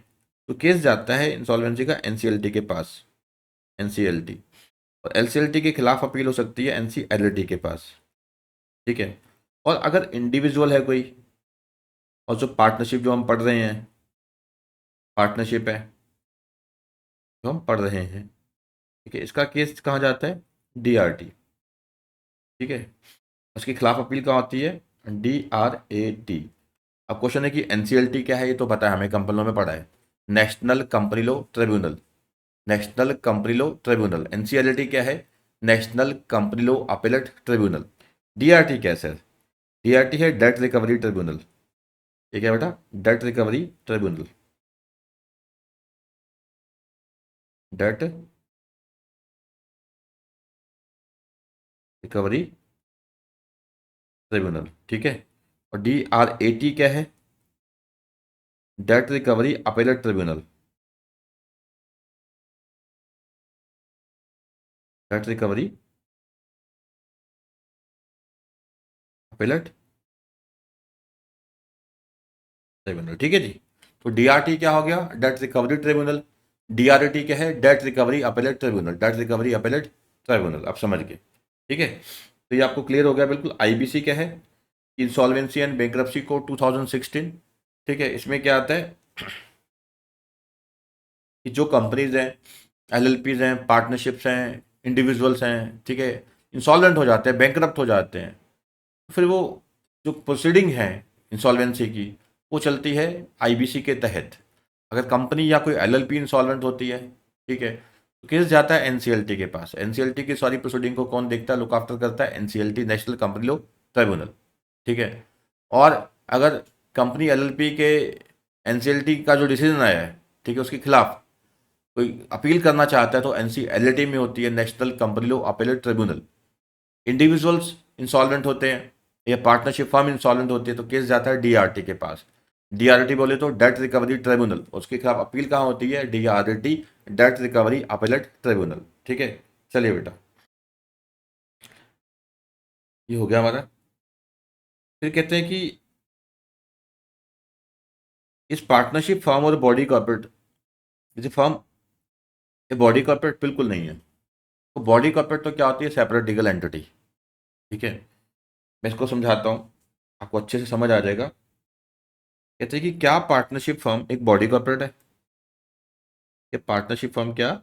तो केस जाता है इंसॉल्वेंसी का एनसीएलटी के पास, एनसीएलटी, और एलसीएलटी के खिलाफ अपील हो सकती है एनसीएलटी के पास, ठीक है। और अगर इंडिविजुअल है कोई, और जो पार्टनरशिप जो हम पढ़ रहे हैं, पार्टनरशिप है जो हम पढ़ रहे हैं, ठीक है, इसका केस कहाँ जाता है, डीआरटी, ठीक है। उसके खिलाफ अपील कहाँ होती है, डीआरएटी। अब क्वेश्चन है कि एनसीएलटी क्या है, ये तो पता है हमें, कंपनी लॉ में पढ़ा है, national company law tribunal, national company law tribunal. NCLT क्या है, national company law appellate tribunal. DRT क्या है सर, डीआरटी है डेट रिकवरी ट्रिब्यूनल, ठीक है बेटा, date recovery tribunal, date recovery tribunal, ठीक है। और डीआरएटी क्या है, date recovery appellate tribunal, date recovery appellate tribunal, ठीक है जी। तो डीआरटी क्या हो गया, डेट रिकवरी ट्रिब्यूनल, डीआरटी क्या है, date recovery appellate tribunal, date recovery appellate tribunal, आप समझ गए, ठीक है। तो ये आपको क्लियर हो गया बिल्कुल। आईबीसी क्या है, इंसॉल्वेंसी एंड बैंकरप्सी कोड 2016, ठीक है। इसमें क्या आता है कि जो कंपनीज हैं, एलएलपीज हैं, पार्टनरशिप्स हैं, इंडिविजुअल्स हैं, ठीक है, इंसॉल्वेंट हो जाते हैं, बैंकरप्ट हो जाते हैं, फिर वो जो प्रोसीडिंग है इंसॉल्वेंसी की, वो चलती है आईबीसी के तहत। अगर कंपनी या कोई एलएलपी इंसॉल्वेंट होती है, ठीक है, तो केस जाता है एनसीएलटी के पास। एनसीएलटी की सारी प्रोसीडिंग को कौन देखता है, लुक आफ्टर करता है, NCLT, national company law tribunal, ठीक है। और अगर कंपनी एलएलपी के एनसीएलटी का जो डिसीजन आया है, ठीक है, उसके खिलाफ कोई अपील करना चाहता है, तो एनसीएलटी में होती है, national company law appellate tribunal. Individuals insolvent होते हैं या पार्टनरशिप फर्म इंसॉल्वेंट होती है, तो केस जाता है डीआरटी के पास। डीआरटी बोले तो डेट रिकवरी ट्रिब्यूनल, उसके खिलाफ अपील कहाँ होती है, DRT, date recovery appellate tribunal, ठीक है। चलिए बेटा, ये हो गया हमारा। फिर कहते हैं कि इस पार्टनरशिप फर्म और बॉडी कॉर्पोरेट, जैसे फर्म ये बॉडी कॉर्पोरेट बिल्कुल नहीं है, तो बॉडी कॉर्पोरेट तो क्या होती है, सेपरेट लीगल एंटिटी, ठीक है। मैं इसको समझाता हूँ, आपको अच्छे से समझ आ जाएगा। कहते हैं कि क्या पार्टनरशिप फर्म एक बॉडी कॉर्पोरेट है? ये पार्टनरशिप फर्म क्या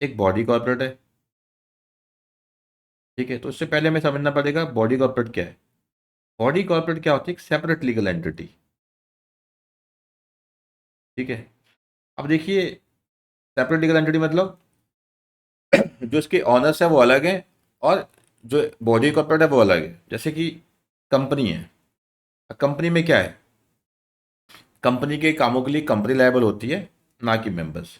एक बॉडी कॉर्पोरेट है? ठीक है, तो इससे पहले हमें समझना पड़ेगा बॉडी कॉर्पोरेट क्या है। बॉडी कॉर्पोरेट क्या होती है? एक सेपरेट लीगल एंटिटी। ठीक है, अब देखिए, सेपरेट लीगल एंटिटी मतलब जो इसके ऑनर्स है वो अलग है, और जो बॉडी कॉर्पोरेट है वो अलग है। जैसे कि कंपनी है, कंपनी में क्या है, कंपनी के कामों के लिए कंपनी लायबल होती है, ना कि मेंबर्स।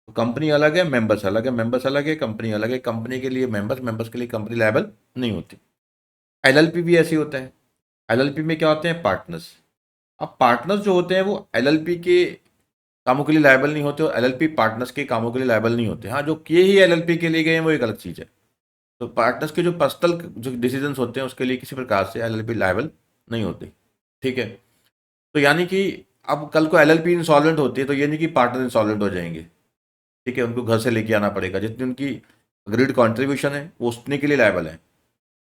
तो कंपनी अलग है, मेंबर्स अलग है, मेंबर्स अलग है, कंपनी अलग है। कंपनी के लिए मेंबर्स, मेंबर्स के लिए कंपनी लायबल नहीं होती। एलएलपी भी ऐसे ही होता है। एलएलपी में क्या होते हैं? पार्टनर्स। अब पार्टनर्स जो होते हैं वो एलएलपी के कामों के लिए लायबल नहीं होते, और एलएलपी पार्टनर्स के कामों के लिए लायबल नहीं होते। हाँ, जो किए ही एलएलपी के लिए गए हैं वो एक अलग चीज़ है। तो पार्टनर्स के जो पर्सनल जो डिसीजंस होते हैं उसके लिए किसी प्रकार से एलएलपी लायबल नहीं होती। ठीक है, तो यानी कि अब कल को एलएलपी इंसॉल्वेंट होती है तो ये नहीं कि पार्टनर इंसॉल्वेंट हो जाएंगे। ठीक है, उनको घर से लेके आना पड़ेगा, जितनी उनकी अग्रीड कंट्रीब्यूशन है वो उतने के लिए लायबल है।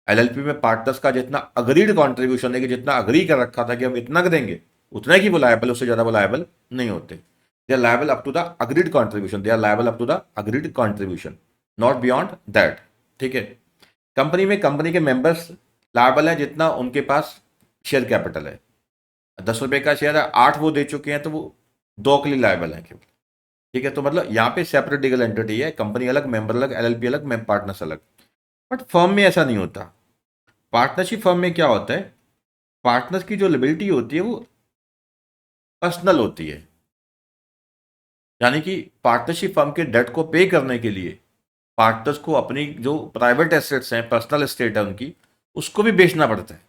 एलएलपी में पार्टनर्स का जितना अग्रीड कंट्रीब्यूशन है, कि जितना अग्री कर रखा था कि हम इतना देंगे, उतना ही वो लायबल, उससे ज़्यादा वो लायबल नहीं होते। They are liable up to the agreed contribution, they are liable up to the agreed contribution, not beyond that. ठीक है, कंपनी में कंपनी के मेंबर्स लायबल है जितना उनके पास शेयर कैपिटल है। 10 रुपए का शेयर है, 8 वो दे चुके हैं, तो वो 2 के लिए लायबल है केवल। ठीक है, तो मतलब यहाँ पे सेपरेट लीगल एंटिटी है, कंपनी अलग, मेंबर अलग, एलएलपी अलग, पार्टनर्स अलग। बट फर्म में ऐसा नहीं होता। पार्टनरशिप फर्म में क्या होता है, पार्टनर्स की जो लिबिलिटी होती है वो पर्सनल होती है। यानी कि पार्टनरशिप फर्म के डेट को पे करने के लिए पार्टनर्स को अपनी जो प्राइवेट एसेट्स हैं, पर्सनल एस्टेट है उनकी, उसको भी बेचना पड़ता है।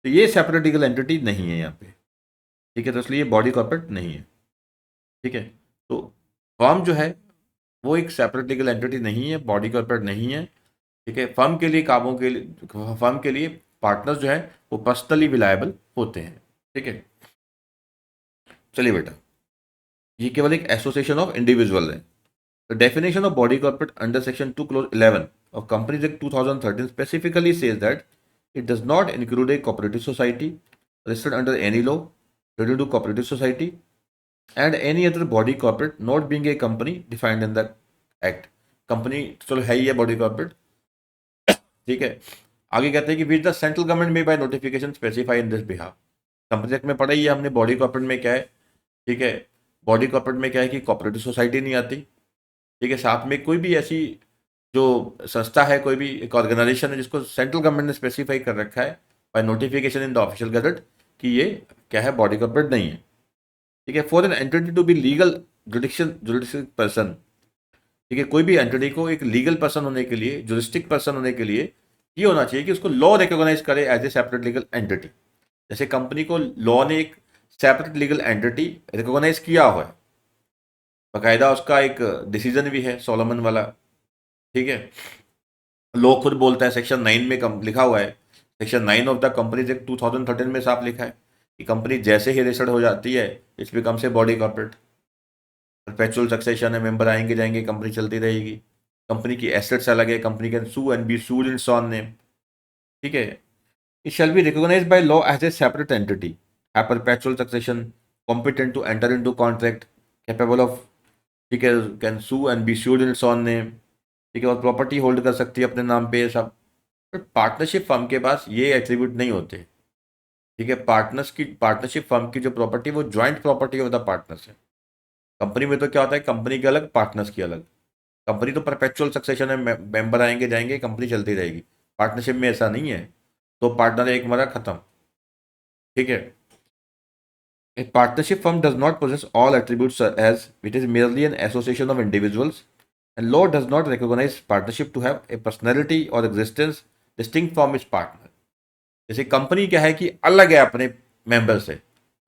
तो ये सेपरेट लीगल एंटिटी नहीं है यहाँ पे। ठीक है, तो इसलिए बॉडी कॉर्पोरेट नहीं है। ठीक है, तो फर्म जो है वो एक सेपरेट लीगल एंटिटी नहीं है, बॉडी कॉर्पोरेट नहीं है। ठीक है, फर्म के लिए कामों के लिए, फर्म के लिए पार्टनर्स जो है वो पर्सनली विलायबल होते हैं। ठीक है, चलिए बेटा, ये केवल एक एसोसिएशन ऑफ इंडिविजुअल है। The definition of body corporate under section 2 close 11 of companies act 2013 specifically says that it does not include A cooperative society registered under any law related to cooperative society and any other body corporate not being a company defined in the act। Company चलो है ही है body corporate. ठीक है, आगे कहते हैं कि which the central government में by notification specify in this behalf. Company act में पढ़ा ही है हमने बॉडी कॉर्पोरेट में क्या है। ठीक है, बॉडी कॉर्पोरेट में क्या है कि कोऑपरेटिव सोसाइटी नहीं आती। ठीक है, साथ में कोई भी ऐसी जो संस्था है, कोई भी एक ऑर्गेनाइजेशन है जिसको सेंट्रल गवर्नमेंट ने स्पेसिफाई कर रखा है by notification in the official gazette कि ये क्या है, बॉडी कॉर्पोरेट नहीं है। ठीक है, for an entity to be legal judicial person. ठीक है, कोई भी एंटिटी को एक लीगल पर्सन होने के लिए, जुरिस्टिक पर्सन होने के लिए ये होना चाहिए कि उसको लॉ रिकॉग्नाइज करे as a separate legal entity. जैसे कंपनी को लॉ ने एक सेपरेट लीगल एंटिटी रिकॉग्नाइज किया हुआ है, बाकायदा उसका एक डिसीजन भी है सोलोमन वाला। ठीक है, लॉ खुद बोलता है, सेक्शन 9 में लिखा हुआ है, section 9 of the companies act 2013 में साफ लिखा है कि कंपनी जैसे ही रजिस्टर्ड हो जाती है it's becomes a body corporate. Perpetual succession है, मेंबर आएंगे जाएंगे, कंपनी चलती रहेगी। कंपनी की एसेट्स अलग है, company can sue and be sued in own name. ठीक है, it shall be recognised by law as a separate entity, have perpetual succession, competent to enter into contract, capable of, ठीक है, can sue and be sued in own name. ठीक है, और property hold कर सकती है अपने नाम पे, ये सब। पार्टनरशिप फर्म के पास ये एट्रीब्यूट नहीं होते। ठीक है, पार्टनरशिप फर्म की जो प्रॉपर्टी वो joint property of the partners है। कंपनी में तो क्या होता है, कंपनी के अलग, पार्टनर्स की अलग। कंपनी तो परपेचुअल सक्सेशन है, मेंबर आएंगे जाएंगे, कंपनी चलती रहेगी। पार्टनरशिप में ऐसा नहीं है, तो पार्टनर एक मरा खत्म। ठीक है, ए partnership firm does not possess all attributes as it is merely an association of individuals, and law does not recognize partnership to have a personality or existence distinct from its partner। जैसे company क्या है कि अलग है अपने member से,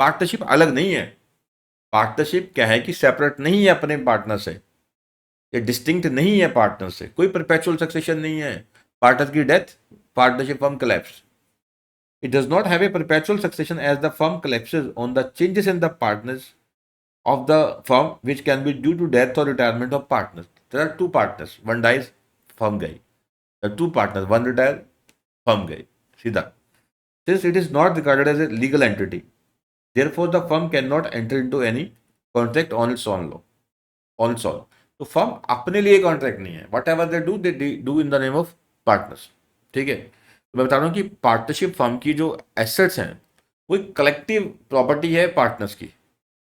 partnership अलग नहीं है। पार्टनरशिप क्या है कि सेपरेट नहीं है अपने पार्टनर से, ये डिस्टिंक्ट नहीं है पार्टनर से, कोई परपेचुअल सक्सेशन नहीं है। पार्टनर की death, partnership firm collapse। It does not have a perpetual succession as the firm collapses on the changes in the partners of the firm, which can be due to death or retirement of partners। There are two partners, one dies, firm गई। The two partners, one retire, firm गई, सीधा। since it is not regarded as a legal entity. Therefore, the firm cannot enter into any contract on its own law, on its own. तो firm अपने लिए contract नहीं है, what ever they do in the name of partners. ठीक है, तो मैं बता रहा हूँ कि पार्टनरशिप फर्म की जो एसेट्स हैं वो कलेक्टिव प्रॉपर्टी है पार्टनर्स की,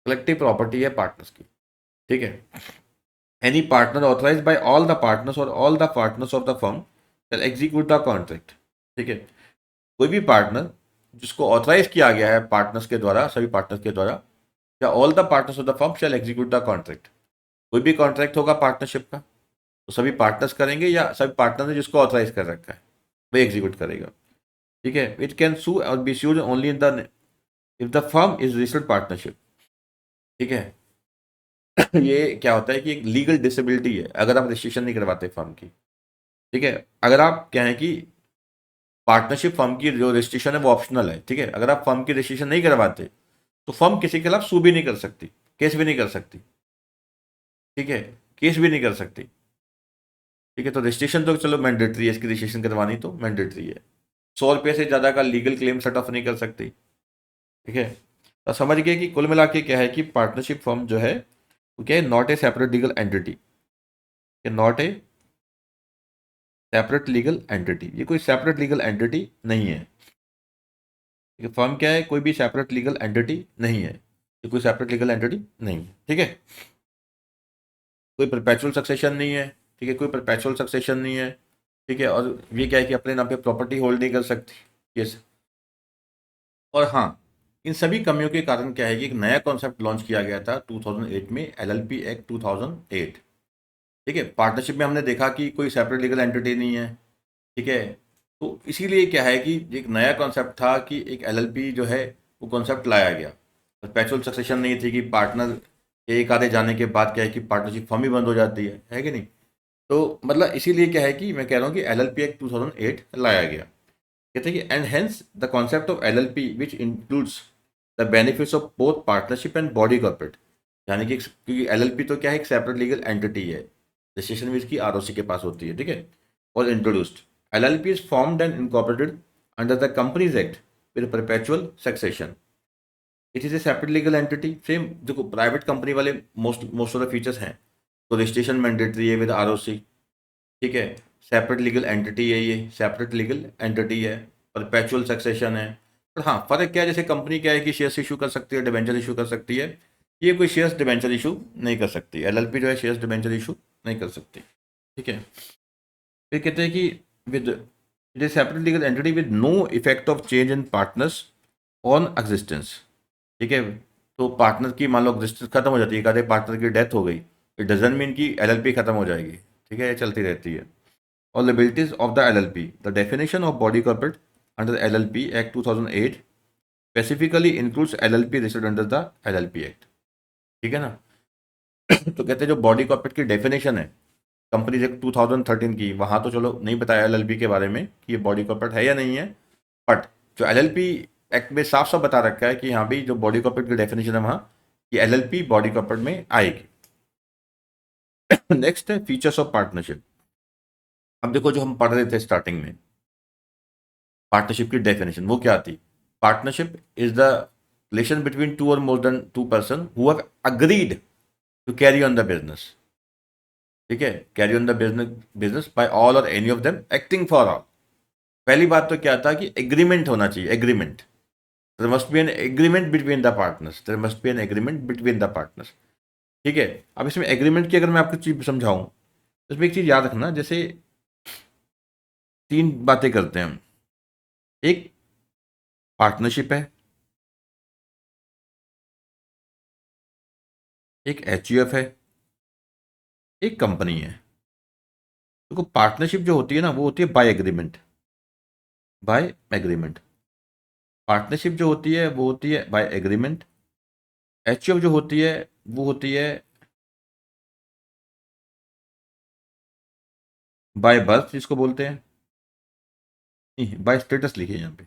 कलेक्टिव प्रॉपर्टी है पार्टनर्स की। ठीक है, any partner authorise by all the partners or all the partners of the firm shall execute the contract. ठीक है, कोई भी पार्टनर जिसको ऑथराइज किया गया है पार्टनर्स के द्वारा, सभी पार्टनर्स के द्वारा, या all the partners of the firm shall execute the contract. कोई भी कॉन्ट्रैक्ट होगा पार्टनरशिप का तो सभी पार्टनर्स करेंगे, या सभी पार्टनर ने जिसको ऑथराइज कर रखा है वो एग्जीक्यूट करेगा। ठीक है, it can sue or be sued only in the if the firm is registered partnership. ठीक है, ये क्या होता है कि एक लीगल डिसेबिलिटी है अगर आप रजिस्ट्रेशन नहीं करवाते फर्म की। ठीक है, अगर आप क्या है कि पार्टनरशिप फर्म की जो रजिस्ट्रेशन है वो ऑप्शनल है। ठीक है, अगर आप फर्म की रजिस्ट्रेशन नहीं करवाते तो फर्म किसी के खिलाफ सू भी नहीं कर सकती, केस भी नहीं कर सकती। ठीक है, केस भी नहीं कर सकती। ठीक है, तो रजिस्ट्रेशन तो चलो मैंडेटरी है, इसकी रजिस्ट्रेशन करवानी तो मैंडेटरी है। 100 रुपये से ज़्यादा का लीगल क्लेम सेट ऑफ नहीं कर सकती। ठीक है, तो समझ गए कि कुल मिला के क्या है कि पार्टनरशिप फर्म जो है वो क्या है, not a separate legal entity, not a separate legal entity, ये कोई सेपरेट लीगल एंटिटी नहीं है। ठीक है, फर्म क्या है, कोई भी सेपरेट लीगल एंटिटी नहीं है, ये कोई सेपरेट लीगल एंटिटी नहीं है। ठीक है, कोई परपेचुअल सक्सेशन नहीं है। ठीक है, कोई परपेचुअल सक्सेशन नहीं है। ठीक है, और ये क्या है कि अपने नाम पे प्रॉपर्टी होल्ड नहीं कर सकती। यस, और हाँ, इन सभी कमियों के कारण क्या है कि एक नया कॉन्सेप्ट लॉन्च किया गया था 2008 में, एलएलपी एक्ट 2008। ठीक है, पार्टनरशिप में हमने देखा कि कोई सेपरेट लीगल एंटिटी नहीं है। ठीक है, तो इसीलिए क्या है कि एक नया कॉन्सेप्ट था कि एक एलएलपी जो है वो कॉन्सेप्ट लाया गया। परपेचुअल सक्सेशन नहीं थी कि पार्टनर के एक आधे जाने के बाद क्या है कि पार्टनरशिप फर्म ही बंद हो जाती है कि नहीं। तो मतलब इसीलिए क्या है कि मैं कह रहा हूँ कि एलएलपी एक्ट 2008 लाया गया। कहते हैं कि and hence the concept of LLP which includes the benefits of both partnership and body corporate, यानी कि क्योंकि एलएलपी तो क्या है, एक सेपरेट लीगल एंटिटी है, रजिस्ट्रेशन भी इसकी आरओसी के पास होती है। ठीक है, और introduced LLP is formed and incorporated under the companies act with perpetual succession. It is a separate legal entity. Same देखो प्राइवेट कंपनी वाले मोस्ट ऑफ द फीचर्स हैं, तो रजिस्ट्रेशन मैंडेटरी है विद आरओसी। ठीक है, सेपरेट लीगल एंटिटी है, ये separate legal entity है, परपेचुअल सक्सेशन है। पर हाँ, फर्क क्या है, जैसे कंपनी क्या है कि शेयर्स इशू कर सकती है, डिबेंचर इशू कर सकती है, ये कोई शेयर्स डिबेंचर इशू नहीं कर सकती। एलएलपी जो है शेयर्स डिबेंचर इशू नहीं कर सकती। ठीक है, फिर कहते हैं कि with it is separate legal entity with no effect of change in partners on existence. ठीक है, तो पार्टनर की मान लो एग्जिस्टेंस खत्म हो जाती है, एक आधे पार्टनर की डेथ हो गई, इट डजंट मीन कि एलएलपी खत्म हो जाएगी। ठीक है, ये चलती रहती है। और liabilities of the LLP. The definition of body corporate under the LLP Act 2008 specifically includes LLP registered under the LLP Act. ठीक है ना। तो कहते हैं जो बॉडी कॉर्पोरेट की डेफिनेशन है कंपनी एक्ट 2013 की, वहाँ तो चलो नहीं बताया एलएलपी के बारे में कि ये बॉडी कॉर्पोरेट है या नहीं है, बट जो एलएलपी एक्ट में साफ साफ बता रखा है कि यहाँ भी जो बॉडी कॉर्पोरेट की डेफिनेशन है वहाँ ये एलएलपी बॉडी कॉर्पोरेट में आएगी। नेक्स्ट है फीचर्स ऑफ पार्टनरशिप। अब देखो जो हम पढ़ रहे थे स्टार्टिंग में पार्टनरशिप की डेफिनेशन वो क्या थी। Partnership is the relation between two or more than two person who have agreed to carry on the business. ठीक है, carry on the business business by all or any of them acting for all. पहली बात तो क्या था कि agreement होना चाहिए, agreement. There must be an agreement between the partners, there must be an agreement between the partners. ठीक है, अब इसमें एग्रीमेंट की अगर मैं आपको चीज समझाऊं तो इसमें एक चीज याद रखना, जैसे तीन बातें करते हैं हम। एक पार्टनरशिप है, एक एचयूएफ है, एक कंपनी है। देखो पार्टनरशिप जो होती है ना वो होती है by agreement, by agreement. Partnership जो होती है वो होती है बाय एग्रीमेंट। एचयूएफ जो होती है वो होती है बाय बर्थ जिसको बोलते हैं, नहीं बाय स्टेटस लिखिए यहाँ पे,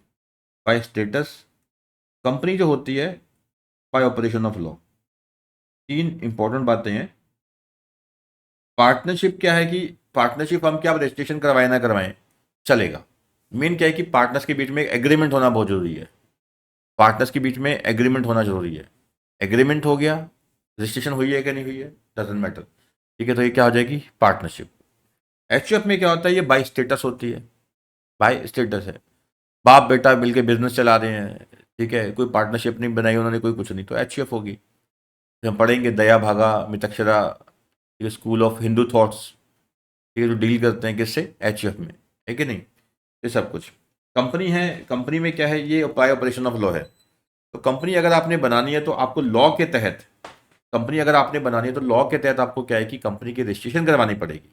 बाय स्टेटस। कंपनी जो होती है बाय ऑपरेशन ऑफ लॉ। तीन इंपॉर्टेंट बातें हैं। पार्टनरशिप क्या है कि पार्टनरशिप हम क्या रजिस्ट्रेशन करवाएं ना करवाएं चलेगा। मेन क्या है कि पार्टनर्स के बीच में एक एग्रीमेंट होना बहुत जरूरी है। पार्टनर्स के बीच में एग्रीमेंट होना जरूरी है। एग्रीमेंट हो गया, रजिस्ट्रेशन हुई है कि नहीं हुई है डजेंट मैटर। ठीक है, तो ये क्या हो जाएगी पार्टनरशिप। एचयूएफ में क्या होता है, ये बाई स्टेटस होती है। बाई स्टेटस है, बाप बेटा मिलके बिजनेस चला रहे हैं, ठीक है, कोई पार्टनरशिप नहीं बनाई उन्होंने, कोई कुछ नहीं, तो एचयूएफ होगी। हम पढ़ेंगे दया भागा मितक्षरा, ये स्कूल ऑफ हिंदू थॉट्स, ये जो डील करते हैं किससे, एचयूएफ में, है कि नहीं। ये सब कुछ कंपनी है। कंपनी में क्या है, ये अप्लाई ऑपरेशन ऑफ लॉ है। तो कंपनी अगर आपने बनानी है तो आपको लॉ के तहत, कंपनी अगर आपने बनानी है तो लॉ के तहत आपको क्या है कि कंपनी की रजिस्ट्रेशन करवानी पड़ेगी।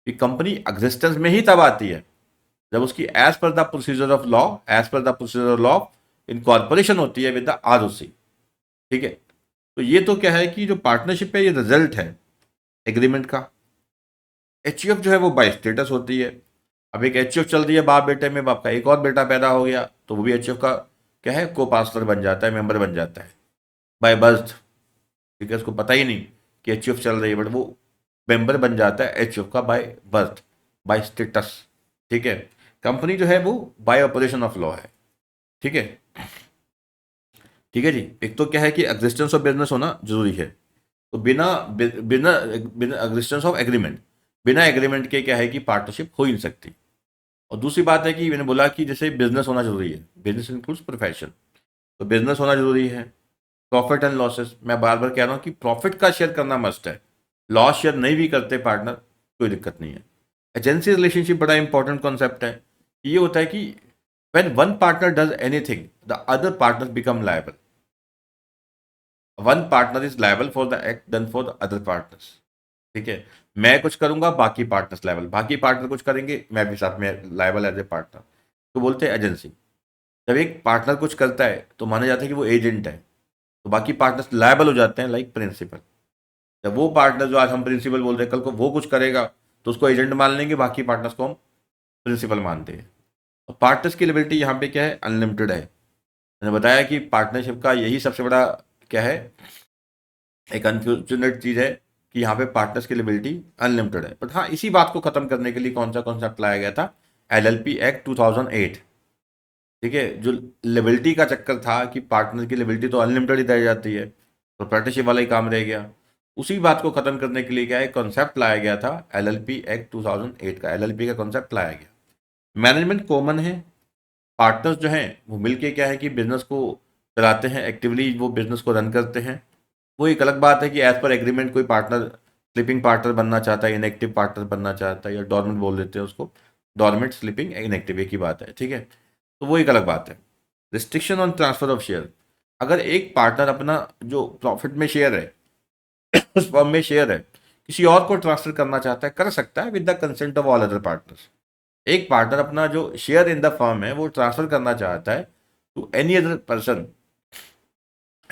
कि कंपनी एग्जिस्टेंस में ही तब आती है जब उसकी as per the procedure of law, as per the procedure of law incorporation होती है विद द आरओसी। ठीक है, तो ये तो क्या है कि जो पार्टनरशिप है ये रिजल्ट है एग्रीमेंट का। एचयूएफ जो है वो बाय स्टेटस होती है। अब एक एचयूएफ चल रही है बाप बेटे में, बाप का एक और बेटा पैदा हो गया तो वो भी एचयूएफ का क्या है, को पास्टर बन जाता है, मेंबर बन जाता है बाय बर्थ। ठीक है, उसको पता ही नहीं कि एचयूएफ चल रही है, बट वो मेंबर बन जाता है एचयूएफ का बाय बर्थ, बाय स्टेटस। ठीक है, कंपनी जो है वो बाय ऑपरेशन ऑफ लॉ है। ठीक है, ठीक है जी। एक तो क्या है कि एग्जिस्टेंस ऑफ बिजनेस होना जरूरी है। तो बिना बिना बिना एग्जिस्टेंस ऑफ एग्रीमेंट, बिना एग्रीमेंट के क्या है कि पार्टनरशिप हो ही नहीं सकती। और दूसरी बात है कि मैंने बोला कि जैसे बिजनेस होना जरूरी है, बिजनेस इंक्लूड्स प्रोफेशन, तो बिजनेस होना जरूरी है। प्रॉफिट एंड लॉसेस, मैं बार बार कह रहा हूँ कि प्रॉफिट का शेयर करना मस्ट है। लॉस शेयर नहीं भी करते पार्टनर, कोई दिक्कत नहीं है। एजेंसी रिलेशनशिप बड़ा इंपॉर्टेंट कॉन्सेप्ट है। ये होता है कि when one partner does anything, the other partners become liable. One partner is liable for the act done for the other partners. ठीक है, मैं कुछ करूंगा बाकी पार्टनर्स लायबल, बाकी पार्टनर कुछ करेंगे मैं भी साथ में लायबल एज ए पार्टनर। तो बोलते हैं एजेंसी। जब एक पार्टनर कुछ करता है तो माना जाता है कि वो एजेंट है, तो बाकी पार्टनर्स लायबल हो जाते हैं लाइक प्रिंसिपल। जब वो पार्टनर जो आज हम प्रिंसिपल बोल रहे हैं, कल को वो कुछ करेगा तो उसको एजेंट मान लेंगे, बाकी पार्टनर्स को हम प्रिंसिपल मानते हैं। और पार्टनर्स की लिबिलिटी यहाँ पे क्या है, अनलिमिटेड है। मैंने बताया कि पार्टनरशिप का यही सबसे बड़ा क्या है, एक अनफॉर्चुनेट चीज़ है कि यहाँ पे पार्टनर्स की लिबिलिटी अनलिमिटेड है। बट हाँ, इसी बात को खत्म करने के लिए कौन सा कॉन्सेप्ट लाया गया था, एलएलपी एक्ट 2008। ठीक है, जो लिबिलिटी का चक्कर था कि पार्टनर की लिबिलिटी तो अनलिमिटेड ही दी जाती है, तो पार्टनरशिप वाला ही काम रह गया। उसी बात को खत्म करने के लिए क्या है, कॉन्सेप्ट लाया गया था एलएलपी एक्ट 2008 का, एलएलपी का कॉन्सेप्ट लाया गया। मैनेजमेंट कॉमन है, पार्टनर्स जो हैं वो मिलके क्या है कि बिजनेस को चलाते हैं, एक्टिवली वो बिजनेस को रन करते हैं। वो एक अलग बात है कि एज पर एग्रीमेंट कोई पार्टनर स्लीपिंग पार्टनर बनना चाहता है, इनएक्टिव पार्टनर बनना चाहता है, या डॉर्मेंट बोल देते हैं उसको, डॉर्मेंट स्लीपिंग इनएक्टिव एक ही बात है। ठीक है, तो वो एक अलग बात है। Restriction on transfer of share, अगर एक पार्टनर अपना जो प्रॉफिट में शेयर है उस फर्म में शेयर है किसी और को ट्रांसफर करना चाहता है, कर सकता है with the consent of all other partners. एक पार्टनर अपना जो शेयर इन द फर्म है वो ट्रांसफर करना चाहता है टू एनी अदर पर्सन,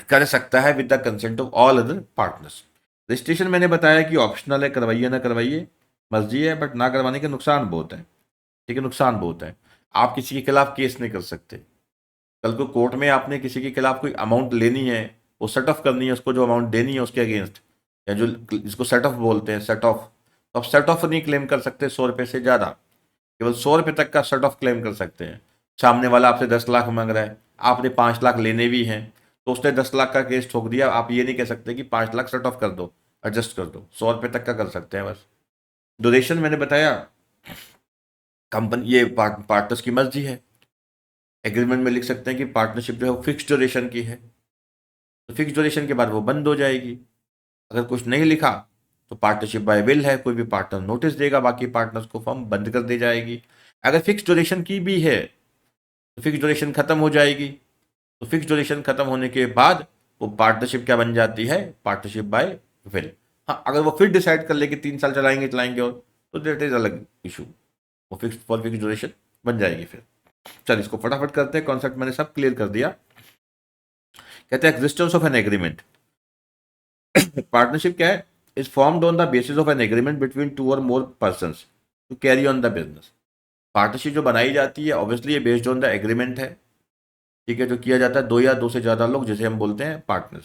कर सकता है with the consent of all other partners. Registration मैंने बताया कि ऑप्शनल है, करवाइए ना करवाइए मर्जी है, बट ना करवाने के नुकसान बहुत है। ठीक है, नुकसान बहुत है। आप किसी के खिलाफ केस नहीं कर सकते। कल को कोर्ट में आपने किसी के खिलाफ कोई अमाउंट लेनी है, वो सेट ऑफ करनी है, उसको जो अमाउंट देनी है उसके अगेंस्ट, या जो जिसको सेट ऑफ बोलते हैं, सेट ऑफ, तो आप सेट ऑफ नहीं क्लेम कर सकते 100 रुपये से ज़्यादा, केवल 100 रुपये तक का सेट ऑफ क्लेम कर सकते हैं। सामने वाला आपसे 10 लाख मांग रहा है, आपने 5 लाख लेने भी हैं, तो उसने 10 लाख का केस ठोक दिया, आप ये नहीं कह सकते कि 5 लाख सेट ऑफ कर दो, एडजस्ट कर दो, 100 रुपये तक का कर सकते हैं बस। ड्यूरेशन मैंने बताया, कंपनी ये पार्टनर्स की मर्जी है। एग्रीमेंट में लिख सकते हैं कि पार्टनरशिप जो है वो फिक्स ड्यूरेशन की है, तो फिक्स ड्यूरेशन के बाद वो बंद हो जाएगी। अगर कुछ नहीं लिखा तो पार्टनरशिप बाय विल है, कोई भी पार्टनर नोटिस देगा बाकी पार्टनर्स को, फर्म बंद कर दी जाएगी। अगर फिक्स ड्यूरेशन की भी है तो फिक्स ड्यूरेशन खत्म हो जाएगी। तो फिक्स ड्यूरेशन खत्म होने के बाद वो पार्टनरशिप क्या बन जाती है, पार्टनरशिप बाय विल। हाँ, अगर वो फिर डिसाइड कर ले कि 3 साल चलाएंगे चलाएंगे और, तो दैट इज अलग इशू, वो फिक्स फॉर फिक्स ड्यूरेशन बन जाएगी फिर। चल इसको फटाफट करते हैं, कॉन्सेप्ट मैंने सब क्लियर कर दिया। कहते हैं existence of an agreement. Partnership क्या है, is formed on the basis of an agreement between 2 or more persons to carry on the business. Partnership जो बनाई जाती है ऑब्वियसली ये बेस्ड ऑन द एग्रीमेंट है। ठीक है, जो किया जाता है दो या दो से ज्यादा लोग, जिसे हम बोलते हैं partners.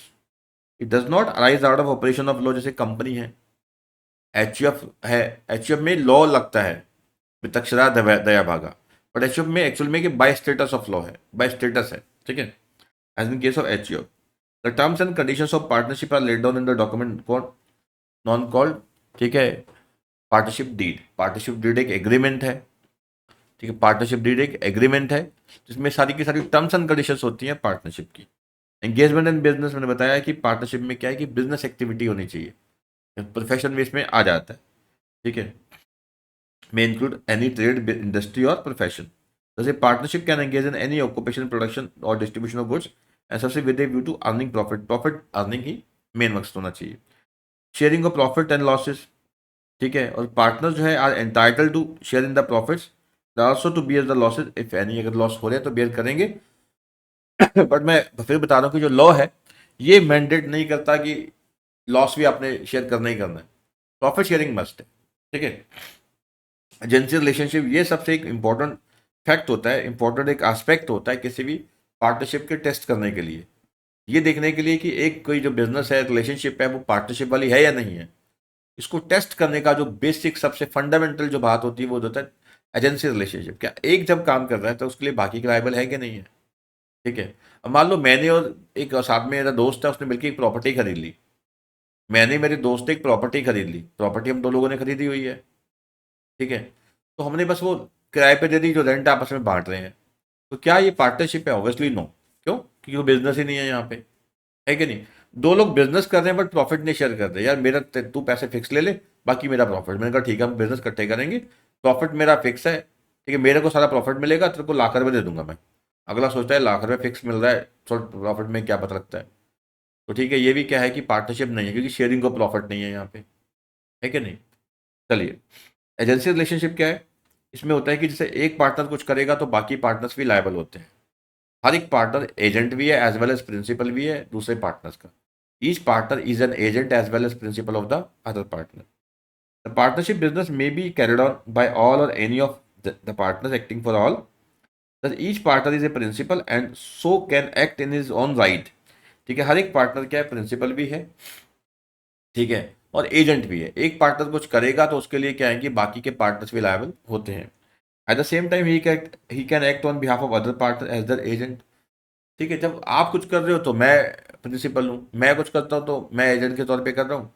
It does not arise out of operation of law, जैसे कंपनी है, एचयूएफ है, एचयूएफ में लॉ लगता है, वितक्षरा दया भागा। बट एचयूएफ में एक्चुअल में कि बाय स्टेटस ऑफ लॉ है, बाय स्टेटस है, ठीक है, as in case of HUF the terms and conditions of partnership are laid down in the document called non called, ठीक है, पार्टनरशिप डीड। पार्टनरशिप डीड एक agreement है, ठीक है, पार्टनरशिप डीड एक एग्रीमेंट है जिसमें सारी की सारी टर्म्स एंड कंडीशंस होती हैं पार्टनरशिप की। एंगेजमेंट इन बिजनेस मैंने बताया कि पार्टनरशिप में क्या है कि बिजनेस एक्टिविटी होनी चाहिए, प्रोफेशन भी इसमें आ जाता है, ठीक है, may include any trade, industry or profession. Thus, a partnership can engage in any occupation, production or distribution of goods and सबसे with a view to earning profit. Profit earning he main मकसद होना चाहिए. Sharing of profit and losses, ठीक है, और partner जो है are entitle to share in the profits, also to bear the losses if any, अगर लॉस हो रहे हैं तो बियर करेंगे। बट मैं फिर बता रहा हूँ कि जो लॉ है ये मैंडेट नहीं करता कि लॉस भी आपने शेयर करना ही करना है, प्रॉफिट शेयरिंग मस्ट है, ठीक है। एजेंसी रिलेशनशिप ये सबसे एक इम्पॉर्टेंट फैक्ट होता है, इम्पॉर्टेंट एक एस्पेक्ट होता है किसी भी पार्टनरशिप के टेस्ट करने के लिए, ये देखने के लिए कि एक कोई जो बिजनेस है, रिलेशनशिप है, वो पार्टनरशिप वाली है या नहीं है। इसको टेस्ट करने का जो बेसिक सबसे फंडामेंटल जो बात होती है वो होता है एजेंसी रिलेशनशिप। क्या एक जब काम कर रहा है तो उसके लिए बाकी के लायबल है कि नहीं है, ठीक है। अब मान लो मैंने और एक साथ में मेरा दोस्त है, उसने मिलकर एक प्रॉपर्टी खरीद ली, मैंने मेरे दोस्त ने एक प्रॉपर्टी खरीद ली, प्रॉपर्टी हम दो लोगों ने खरीदी हुई है, ठीक है, तो हमने बस वो किराए पे दे दी, जो रेंट आपस में बांट रहे हैं, तो क्या ये पार्टनरशिप है? Obviously no. क्यों? क्योंकि वो बिजनेस ही नहीं है यहाँ पे, है कि नहीं। दो लोग बिजनेस कर रहे हैं बट प्रॉफिट नहीं शेयर कर रहे, यार मेरा तू पैसे फिक्स ले ले, बाकी मेरा प्रॉफिट। मैंने कहा ठीक है हम बिजनेस इकट्ठे करेंगे, प्रॉफिट मेरा फिक्स है, ठीक है, मेरे को सारा प्रॉफिट मिलेगा, तेरे को ₹1,00,000 दे दूंगा मैं। अगला सोचता है ₹1,00,000 फिक्स मिल रहा है, तो प्रॉफिट में क्या पता लगता है। तो ठीक है, ये भी क्या है कि पार्टनरशिप नहीं है, क्योंकि शेयरिंग को प्रॉफिट नहीं है यहाँ पे, है कि नहीं। चलिए, एजेंसी रिलेशनशिप क्या है? इसमें होता है कि जैसे एक पार्टनर कुछ करेगा तो बाकी पार्टनर्स भी लायबल होते हैं। हर एक पार्टनर एजेंट भी है एज वेल एज प्रिंसिपल भी है दूसरे पार्टनर्स का। Each partner is an agent as well as principal of the other partner. The partnership business may be carried on by all or any of the partners acting for all. That each partner is a principal and so can act in his own right. ठीक है, हर एक partner क्या है, principal भी है, ठीक है, और एजेंट भी है। एक पार्टनर कुछ करेगा तो उसके लिए क्या है कि बाकी के पार्टनर्स भी लायबल होते हैं। At the same time he can act on behalf of other partner as their agent. ठीक है, जब आप कुछ कर रहे हो तो मैं प्रिंसिपल हूँ, मैं कुछ करता हूँ तो मैं एजेंट के तौर पे कर रहा हूँ,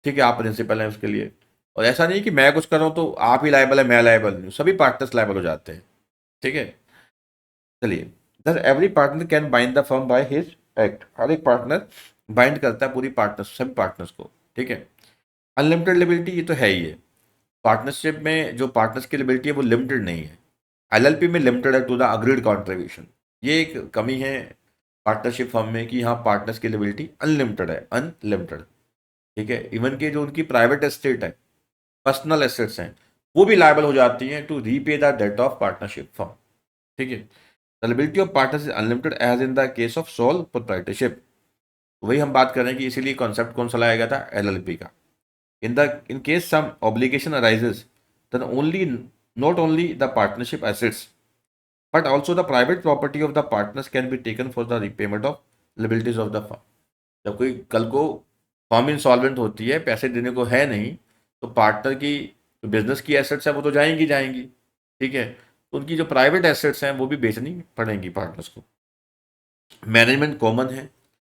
ठीक है, आप प्रिंसिपल हैं उसके लिए। और ऐसा नहीं कि मैं कुछ कर रहा हूँ तो आप ही लायबल है, मैं लायबल नहीं हूँ, सभी पार्टनर्स लायबल हो जाते हैं, ठीक है। चलिए, there every partner can bind the firm by his act. हर एक पार्टनर बाइंड करता है पूरी पार्टनर्स, सभी पार्टनर्स को, ठीक है। अनलिमिटेड लिबिलिटी ये तो है ही है, पार्टनरशिप में जो पार्टनर्स की लिबिलिटी है वो लिमिटेड नहीं है। एलएलपी में लिमिटेड है टू द अग्रीड कॉन्ट्रीब्यूशन। ये एक कमी है पार्टनरशिप फर्म में कि यहाँ पार्टनर्स की लिबिलिटी अनलिमिटेड है, अनलिमिटेड, ठीक है। इवन के जो उनकी प्राइवेट एस्टेट है, पर्सनल एसेट्स हैं, वो भी लायबल हो जाती हैं to repay the debt of partnership firm, ठीक है। The liability of partners is unlimited as in the case of sole proprietorship. वही हम बात कर रहे हैं कि इसीलिए कॉन्सेप्ट कौन सा लाया गया था, एलएलपी का। In case some obligation arises, then not only the partnership assets but also the private property of the partners can be taken for the repayment of liabilities of the firm। जब कोई कल को firm insolvent होती है, पैसे देने को है नहीं, तो पार्टनर की जो बिजनेस की एसेट्स है वो तो जाएंगी जाएंगी, ठीक है, तो उनकी जो प्राइवेट एसेट्स हैं वो भी बेचनी पड़ेंगी पार्टनर्स को। मैनेजमेंट कॉमन है,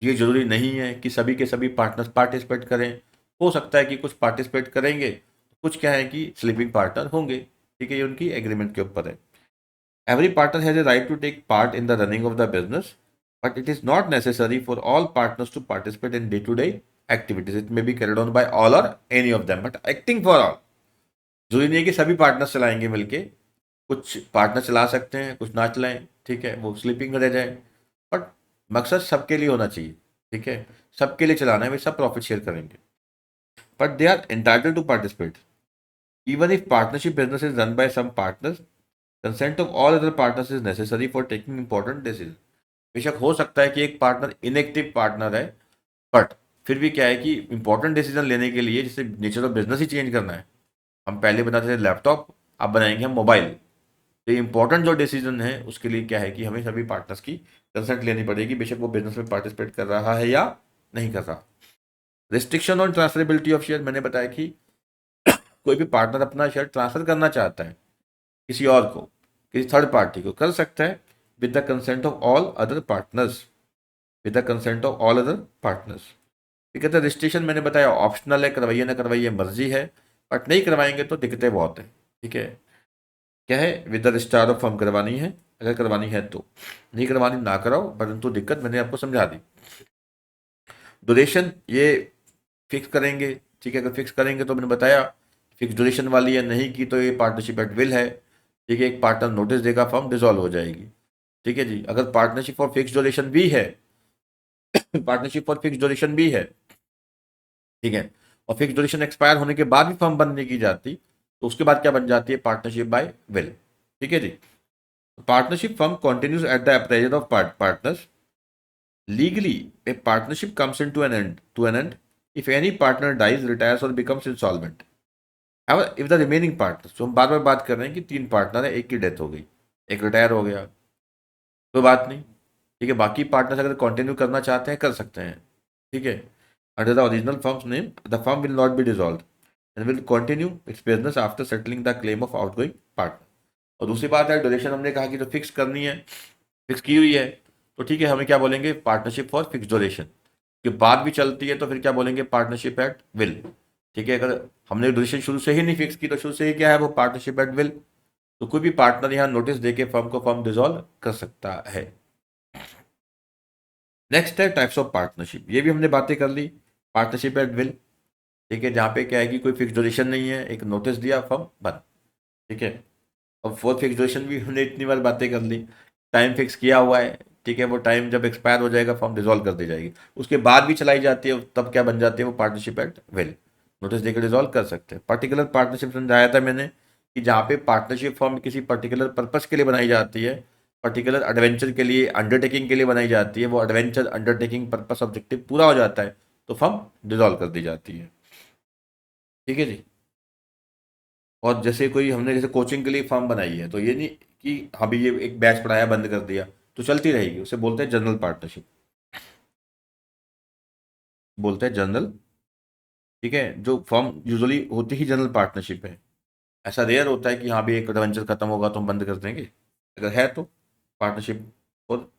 ये जरूरी नहीं है कि सभी के सभी पार्टनर्स पार्टिसिपेट करें। हो सकता है कि कुछ पार्टिसिपेट करेंगे, कुछ क्या है कि स्लीपिंग पार्टनर होंगे, ठीक है, ये उनकी एग्रीमेंट के ऊपर है। Every partner has a right to take part in the running of the business, but it is not necessary for all partners to participate in day to day activities. It may be carried on by all or any of them, but acting for all. जरूरी नहीं है कि सभी partners चलाएंगे मिलके, कुछ partner चला सकते हैं, कुछ ना चलाएं, ठीक है, वो स्लीपिंग रह जाए, बट मकसद सबके लिए होना चाहिए, ठीक है, सबके लिए चलाना है, वे सब प्रॉफिट शेयर करेंगे, but they are entitled to participate even if partnership business is run by some partners. Consent of all other partners is necessary for taking important decision. बेशक हो सकता है कि एक पार्टनर इनएक्टिव पार्टनर है, but फिर भी क्या है कि इंपॉर्टेंट डिसीजन लेने के लिए, जैसे nature of business he change करना है, हम पहले बनाते थे लैपटॉप, अब बनाएंगे हम मोबाइल, तो इंपॉर्टेंट जो डिसीजन है उसके लिए क्या है कि हमें सभी पार्टनर्स की कंसेंट लेनी पड़ेगी, बेशक वो बिजनेस में पार्टिसिपेट कर रहा है या नहीं कर रहा। Restriction on transferability of share, मैंने बताया कि कोई भी पार्टनर अपना शेयर ट्रांसफर करना चाहता है किसी और को, किसी थर्ड पार्टी को, कर सकता है with the consent of all other partners, with the consent of all other partners. ठीक है, तो रजिस्ट्रेशन मैंने बताया ऑप्शनल है, करवाइए ना करवाइए मर्जी है, बट नहीं करवाएंगे तो दिक्कतें बहुत है। ठीक है, क्या है, with the registrar of firm करवानी है, अगर करवानी है तो, नहीं करवानी ना कराओ, परंतु दिक्कत मैंने आपको समझा दी। ड्यूरेशन ये फिक्स करेंगे। ठीक है, अगर फिक्स करेंगे तो मैंने बताया फिक्स ड्यूरेशन वाली है, नहीं की तो ये पार्टनरशिप एट विल है। ठीक है, एक पार्टनर नोटिस देगा, फर्म डिसॉल्व हो जाएगी। ठीक है जी, अगर पार्टनरशिप फॉर फिक्स ड्यूरेशन भी है पार्टनरशिप फॉर फिक्स ड्यूरेशन भी है, ठीक है, और फिक्स ड्यूरेशन एक्सपायर होने के बाद भी फर्म बंद नहीं की जाती, तो उसके बाद क्या बन जाती है, पार्टनरशिप बाय विल। ठीक है जी, partnership firm continues at the appraisal of partners. Legally a partnership comes in to an end if any partner dies, retires or becomes insolvent. However, if the remaining partners, तो हम बार बार बात कर रहे हैं कि 3 पार्टनर है, एक की डेथ हो गई, एक रिटायर हो गया, कोई बात नहीं। ठीक है, बाकी पार्टनर्स अगर कंटिन्यू करना चाहते हैं कर सकते हैं। ठीक है, under the original firms name the firm will not be dissolve and will continue its business after settling the claim of outgoing partner. और दूसरी बात है, ड्यूरेशन हमने कहा कि जो फिक्स करनी है, फिक्स की हुई है, तो ठीक है, हमें क्या बोलेंगे, पार्टनरशिप फॉर फिक्स ड्यूरेशन। के बाद भी चलती है तो फिर क्या बोलेंगे, पार्टनरशिप एट विल। ठीक है, अगर हमने ड्यूरेशन शुरू से ही नहीं फिक्स की तो शुरू से ही क्या है, वो पार्टनरशिप एट विल। तो कोई भी पार्टनर यहाँ नोटिस देके फर्म को फर्म डिसॉल्व कर सकता है। नेक्स्ट है टाइप्स ऑफ पार्टनरशिप, ये भी हमने बातें कर ली, पार्टनरशिप एट विल। ठीक है, जहाँ पे क्या है कि कोई फिक्स ड्यूरेशन नहीं है, एक नोटिस दिया, फर्म बंद। ठीक है, अब फोर फिक्स ड्यूरेशन भी हमने इतनी बार बातें कर ली, टाइम फिक्स किया हुआ है। ठीक है, वो टाइम जब एक्सपायर हो जाएगा फॉर्म डिसॉल्व कर दी जाएगी, उसके बाद भी चलाई जाती है, तब क्या बन जाती है, वो पार्टनरशिप एट विल, नोटिस देकर डिसॉल्व कर सकते हैं। पर्टिकुलर पार्टनरशिप समझाया था मैंने कि जहाँ पे पार्टनरशिप फॉर्म किसी पर्टिकुलर पर्पस के लिए बनाई जाती है, पर्टिकुलर एडवेंचर के लिए, अंडरटेकिंग के लिए बनाई जाती है, वो एडवेंचर अंडरटेकिंग पर्पस ऑब्जेक्टिव पूरा हो जाता है तो फॉर्म डिसॉल्व कर दी जाती है। ठीक है जी, और जैसे कोई हमने जैसे कोचिंग के लिए फर्म बनाई है, तो ये नहीं कि अभी ये एक बैच पढ़ाया बंद कर दिया तो चलती रहेगी, उसे बोलते हैं जनरल पार्टनरशिप, बोलते हैं जनरल। ठीक है, जो फर्म यूजुअली होती ही जनरल पार्टनरशिप है, ऐसा रेयर होता है कि हाँ भी एक एडवेंचर खत्म होगा तो हम बंद कर देंगे, अगर है तो पार्टनरशिप। और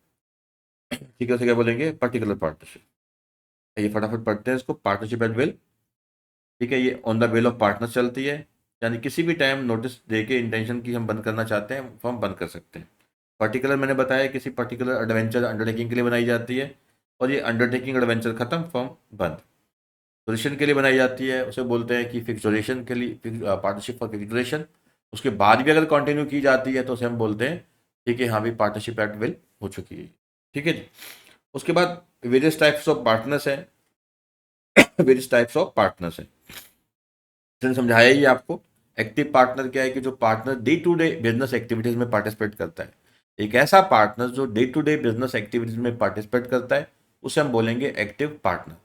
ठीक है, उसे क्या बोलेंगे, पर्टिकुलर पार्टनरशिप। ये फटाफट पढ़ते हैं इसको, पार्टनरशिप एट विल। ठीक है, ये on the will of partner चलती है, यानी किसी भी टाइम नोटिस दे के इंटेंशन की हम बंद करना चाहते हैं, फर्म बंद कर सकते हैं। पर्टिकुलर मैंने बताया किसी पर्टिकुलर एडवेंचर अंडरटेकिंग के लिए बनाई जाती है, और ये अंडरटेकिंग एडवेंचर खत्म, फर्म बंद। ड्यूरेशन के लिए बनाई जाती है, उसे बोलते हैं कि फिक्स ड्यूरेशन के लिए, पार्टनरशिप फॉर फिक्स ड्यूरेशन। उसके बाद भी अगर कंटिन्यू की जाती है तो उसे हम बोलते हैं, ठीक है, हाँ भी पार्टनरशिप एट विल हो चुकी है। ठीक है जी, उसके बाद वेरियस टाइप्स ऑफ पार्टनर्स हैं, वेरियस टाइप्स ऑफ पार्टनर्स हैं, मैंने समझाया ही आपको। एक्टिव पार्टनर क्या है कि जो partner day to day business activities में पार्टिसिपेट करता है, एक ऐसा पार्टनर जो day to day business activities में पार्टिसिपेट करता है उसे हम बोलेंगे एक्टिव पार्टनर।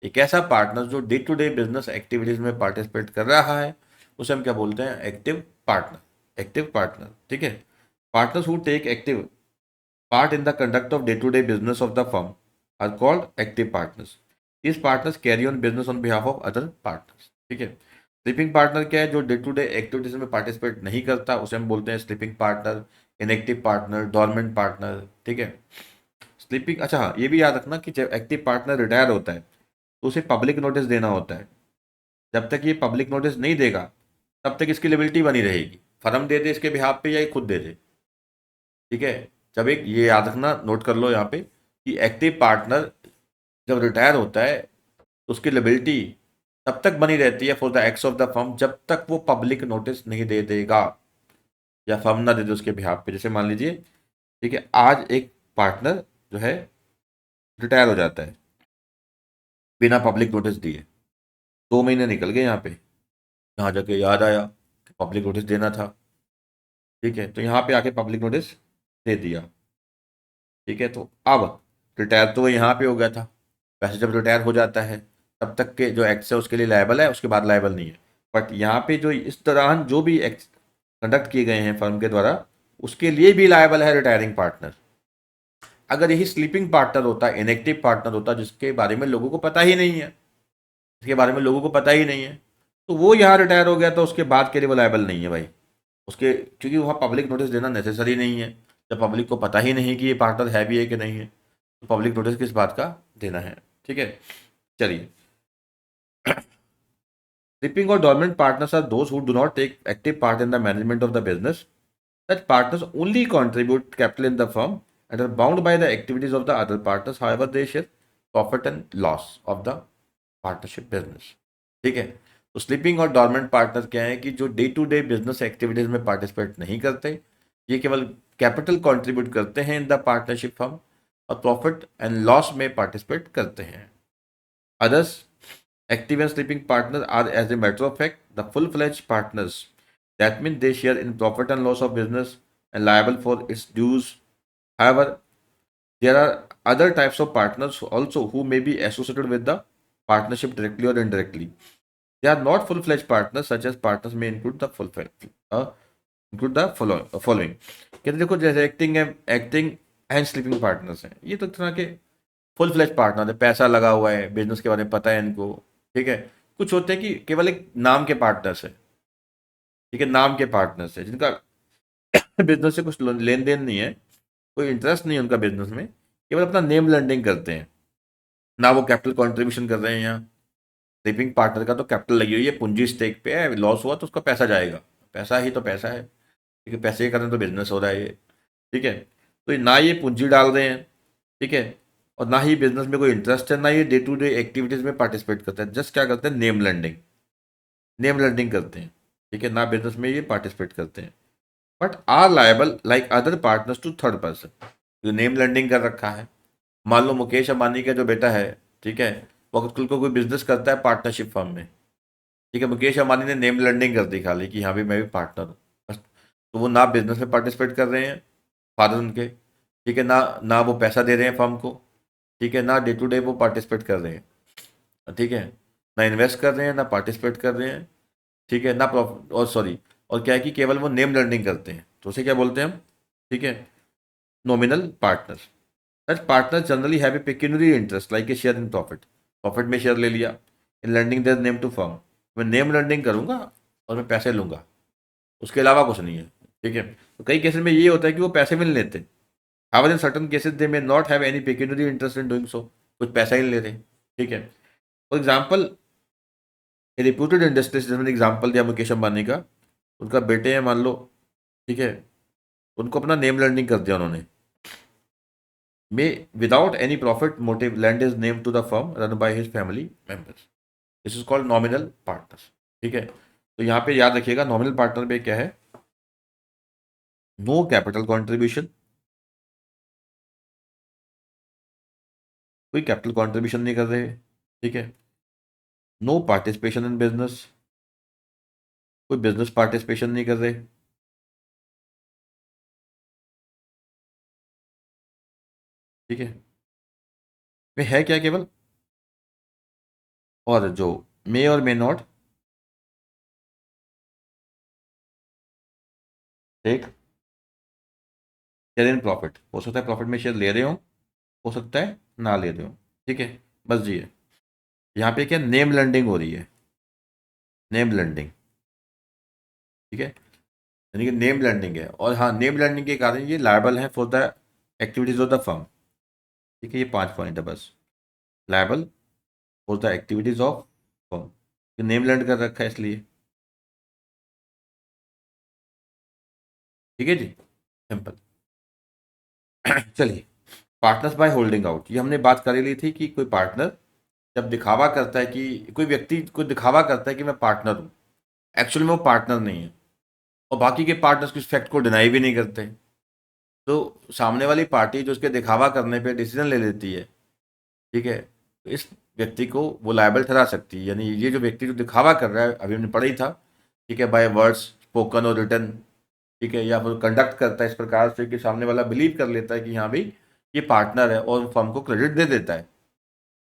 एक ऐसा पार्टनर जो day to day business activities में पार्टिसिपेट कर रहा है उसे हम क्या बोलते हैं, एक्टिव पार्टनर, एक्टिव पार्टनर। ठीक है, partners who take active part in the conduct of day to day business of the firm are called active partners. these partners carry on business on behalf of other partners. ठीक है, sleeping partner क्या है, जो day to day activities में participate नहीं करता उसे हम बोलते हैं sleeping partner, inactive partner, dormant partner. ठीक है, स्लीपिंग, अच्छा हाँ, ये भी याद रखना कि जब एक्टिव पार्टनर रिटायर होता है तो उसे पब्लिक नोटिस देना होता है। जब तक ये पब्लिक नोटिस नहीं देगा तब तक इसकी लिबिलिटी बनी रहेगी, फर्म दे दे इसके बिहाफ पे या ये खुद दे दे। ठीक है, जब एक ये याद रखना, नोट कर लो यहाँ पे कि एक्टिव पार्टनर जब रिटायर होता है तो उसकी लिबिलिटी तब तक बनी रहती है for the acts of the firm जब तक वो पब्लिक नोटिस नहीं दे देगा या फर्म ना दे दे उसके बिहाफ पे। जैसे मान लीजिए, ठीक है, आज एक पार्टनर जो है रिटायर हो जाता है बिना पब्लिक नोटिस दिए, 2 महीने निकल गए, यहाँ पे यहाँ जाके याद आया कि पब्लिक नोटिस देना था। ठीक है, तो यहाँ पे आके पब्लिक नोटिस दे दिया। ठीक है, तो अब रिटायर तो वो यहाँ पे हो गया था, वैसे जब रिटायर हो जाता है तब तक के जो एक्ट्स है उसके लिए लायबल है, उसके बाद लायबल नहीं है। बट यहाँ पे जो इस दौरान जो भी एक्ट्स कंडक्ट किए गए हैं फर्म के द्वारा उसके लिए भी लायबल है रिटायरिंग पार्टनर। अगर यही स्लीपिंग पार्टनर होता, इनएक्टिव पार्टनर होता जिसके बारे में लोगों को पता ही नहीं है, इसके बारे में लोगों को पता ही नहीं है, तो वो यहाँ रिटायर हो गया तो उसके बाद के लिए वो लायबल नहीं है भाई। उसके, क्योंकि वहाँ पब्लिक नोटिस देना नेसेसरी नहीं है। जब पब्लिक को पता ही नहीं कि ये पार्टनर है भी है कि नहीं है, तो पब्लिक नोटिस किस बात का देना है। ठीक है, चलिए। स्लीपिंग और dormant partners are those who do not take active part in the management of the business. Such partners only contribute capital in the firm and are bound by the activities of the other partners. However, they share profit and loss of the partnership business. ठीक है, तो sleeping और dormant partner क्या है कि जो day to day business activities में participate नहीं करते, ये केवल कैपिटल कंट्रीब्यूट करते हैं इन द पार्टनरशिप फर्म और प्रॉफिट एंड लॉस में पार्टिसिपेट करते हैं। Others active and sleeping partners are, as a matter of fact, the full-fledged partners. That means they share in profit and loss of business and liable for its dues. However, there are other types of partners also who may be associated with the partnership directly or indirectly. They are not full-fledged partners, such as partners may include the following. कहते देखो, जैसे acting and sleeping partners हैं, ये तो तरह के full fledge partner है, पैसा लगा हुआ है, बिजनेस के बारे में पता है इनको। ठीक है, कुछ होते हैं कि केवल एक नाम के पार्टनर्स है। ठीक है, नाम के पार्टनर्स है जिनका बिजनेस से कुछ लेन देन नहीं है, कोई इंटरेस्ट नहीं है उनका बिजनेस में, केवल अपना नेम लैंडिंग करते हैं, ना वो कैपिटल कंट्रीब्यूशन कर रहे हैं। यहाँ स्लीपिंग पार्टनर का तो कैपिटल लगी हुई है, पूंजी स्टेक पे है, लॉस हुआ तो उसका पैसा जाएगा, पैसा ही तो पैसा है। ठीक है, पैसे के कारण तो बिजनेस हो रहा है ये। ठीक है, तो ना ये पूंजी डाल रहे हैं, ठीक है, और ना ही बिजनेस में कोई इंटरेस्ट है, ना ये डे टू डे एक्टिविटीज में पार्टिसिपेट करते हैं, जस्ट क्या करते हैं, नेम लैंडिंग करते हैं। ठीक है, ना बिजनेस में ये पार्टिसिपेट करते हैं, but are liable like other partners to third person. जो नेम लैंडिंग कर रखा है, मान लो मुकेश अंबानी का जो बेटा है, ठीक है, वो कल को कोई बिजनेस करता है पार्टनरशिप फर्म में। ठीक है, मुकेश अंबानी ने नेम लैंडिंग कर दी खाली कि हाँ भी मैं भी पार्टनर हूँ, बस। तो वो ना बिजनेस में पार्टिसिपेट कर रहे हैं फादर उनके, ठीक है, ना ना वो पैसा दे रहे हैं फर्म को, ठीक है, ना डे टू डे वो पार्टिसिपेट कर रहे हैं। ठीक है, ना इन्वेस्ट कर रहे हैं, ना पार्टिसिपेट कर रहे हैं। ठीक है, ना प्रॉफिट, और सॉरी, और क्या है कि केवल वो नेम लर्निंग करते हैं, तो उसे क्या बोलते हैं हम, ठीक है, nominal partner. Such partner generally have a pecuniary interest like a share in profit. Profit में शेयर ले लिया, in lending their name to firm. मैं नेम लर्निंग करूंगा और मैं पैसे लूंगा, उसके अलावा कुछ नहीं है। ठीक है, तो कई केसेस में ये होता है कि वो पैसे भी नहीं लेते। However in certain cases they may not have any pecuniary interest in doing so, कुछ पैसा ही नहीं ले रहे। ठीक है, फॉर एग्जाम्पल रिप्यूटेड इंडस्ट्रीज, जैसे मैंने एग्जाम्पल दिया मुकेश अंबानी का, उनका बेटे हैं मान लो, ठीक है, उनको अपना नेम लर्निंग कर दिया उन्होंने, may without any profit motive lend his name to the firm run by his family members. This is called nominal partners. ठीक है, तो यहाँ पे याद रखिएगा नॉमिनल पार्टनर पे क्या है, नो कैपिटल कॉन्ट्रीब्यूशन, कोई कैपिटल कॉन्ट्रीब्यूशन नहीं कर रहे। ठीक है, नो पार्टिसिपेशन इन बिजनेस, कोई बिजनेस पार्टिसिपेशन नहीं कर रहे। ठीक है, वे है क्या, केवल, और जो may or may not take share in profit, हो सकता है प्रॉफिट में शेयर ले रहे हो, हो सकता है ना ले रहे हो। ठीक है, बस जी है। यहाँ पे क्या नेम लैंडिंग हो रही है, नेम लैंडिंग। ठीक है, यानी कि नेम लैंडिंग है, और हाँ नेम लैंडिंग के कारण ये लायबल है for the activities of the firm. ठीक है, ये 5 पॉइंट है बस, liable for the activities of firm, name land कर रखा है इसलिए। ठीक है जी, सिंपल। चलिए, पार्टनर्स बाय होल्डिंग आउट, ये हमने बात कर ही ली थी कि कोई पार्टनर जब दिखावा करता है कि कोई व्यक्ति को दिखावा करता है कि मैं पार्टनर हूँ, एक्चुअली में वो पार्टनर नहीं है, और बाकी के पार्टनर्स इस फैक्ट को डिनाई भी नहीं करते, तो सामने वाली पार्टी जो उसके दिखावा करने पे डिसीजन ले लेती है, ठीक है, तो इस व्यक्ति को वो लायबल ठहरा सकती है। यानी ये जो व्यक्ति जो दिखावा कर रहा है, अभी हमने पढ़ा ही था, ठीक है, बाय वर्ड्स स्पोकन और रिटर्न, ठीक है, या फिर कंडक्ट करता है इस प्रकार से कि सामने वाला बिलीव कर लेता है कि हाँ भाई ये पार्टनर है, और फर्म को क्रेडिट दे देता है।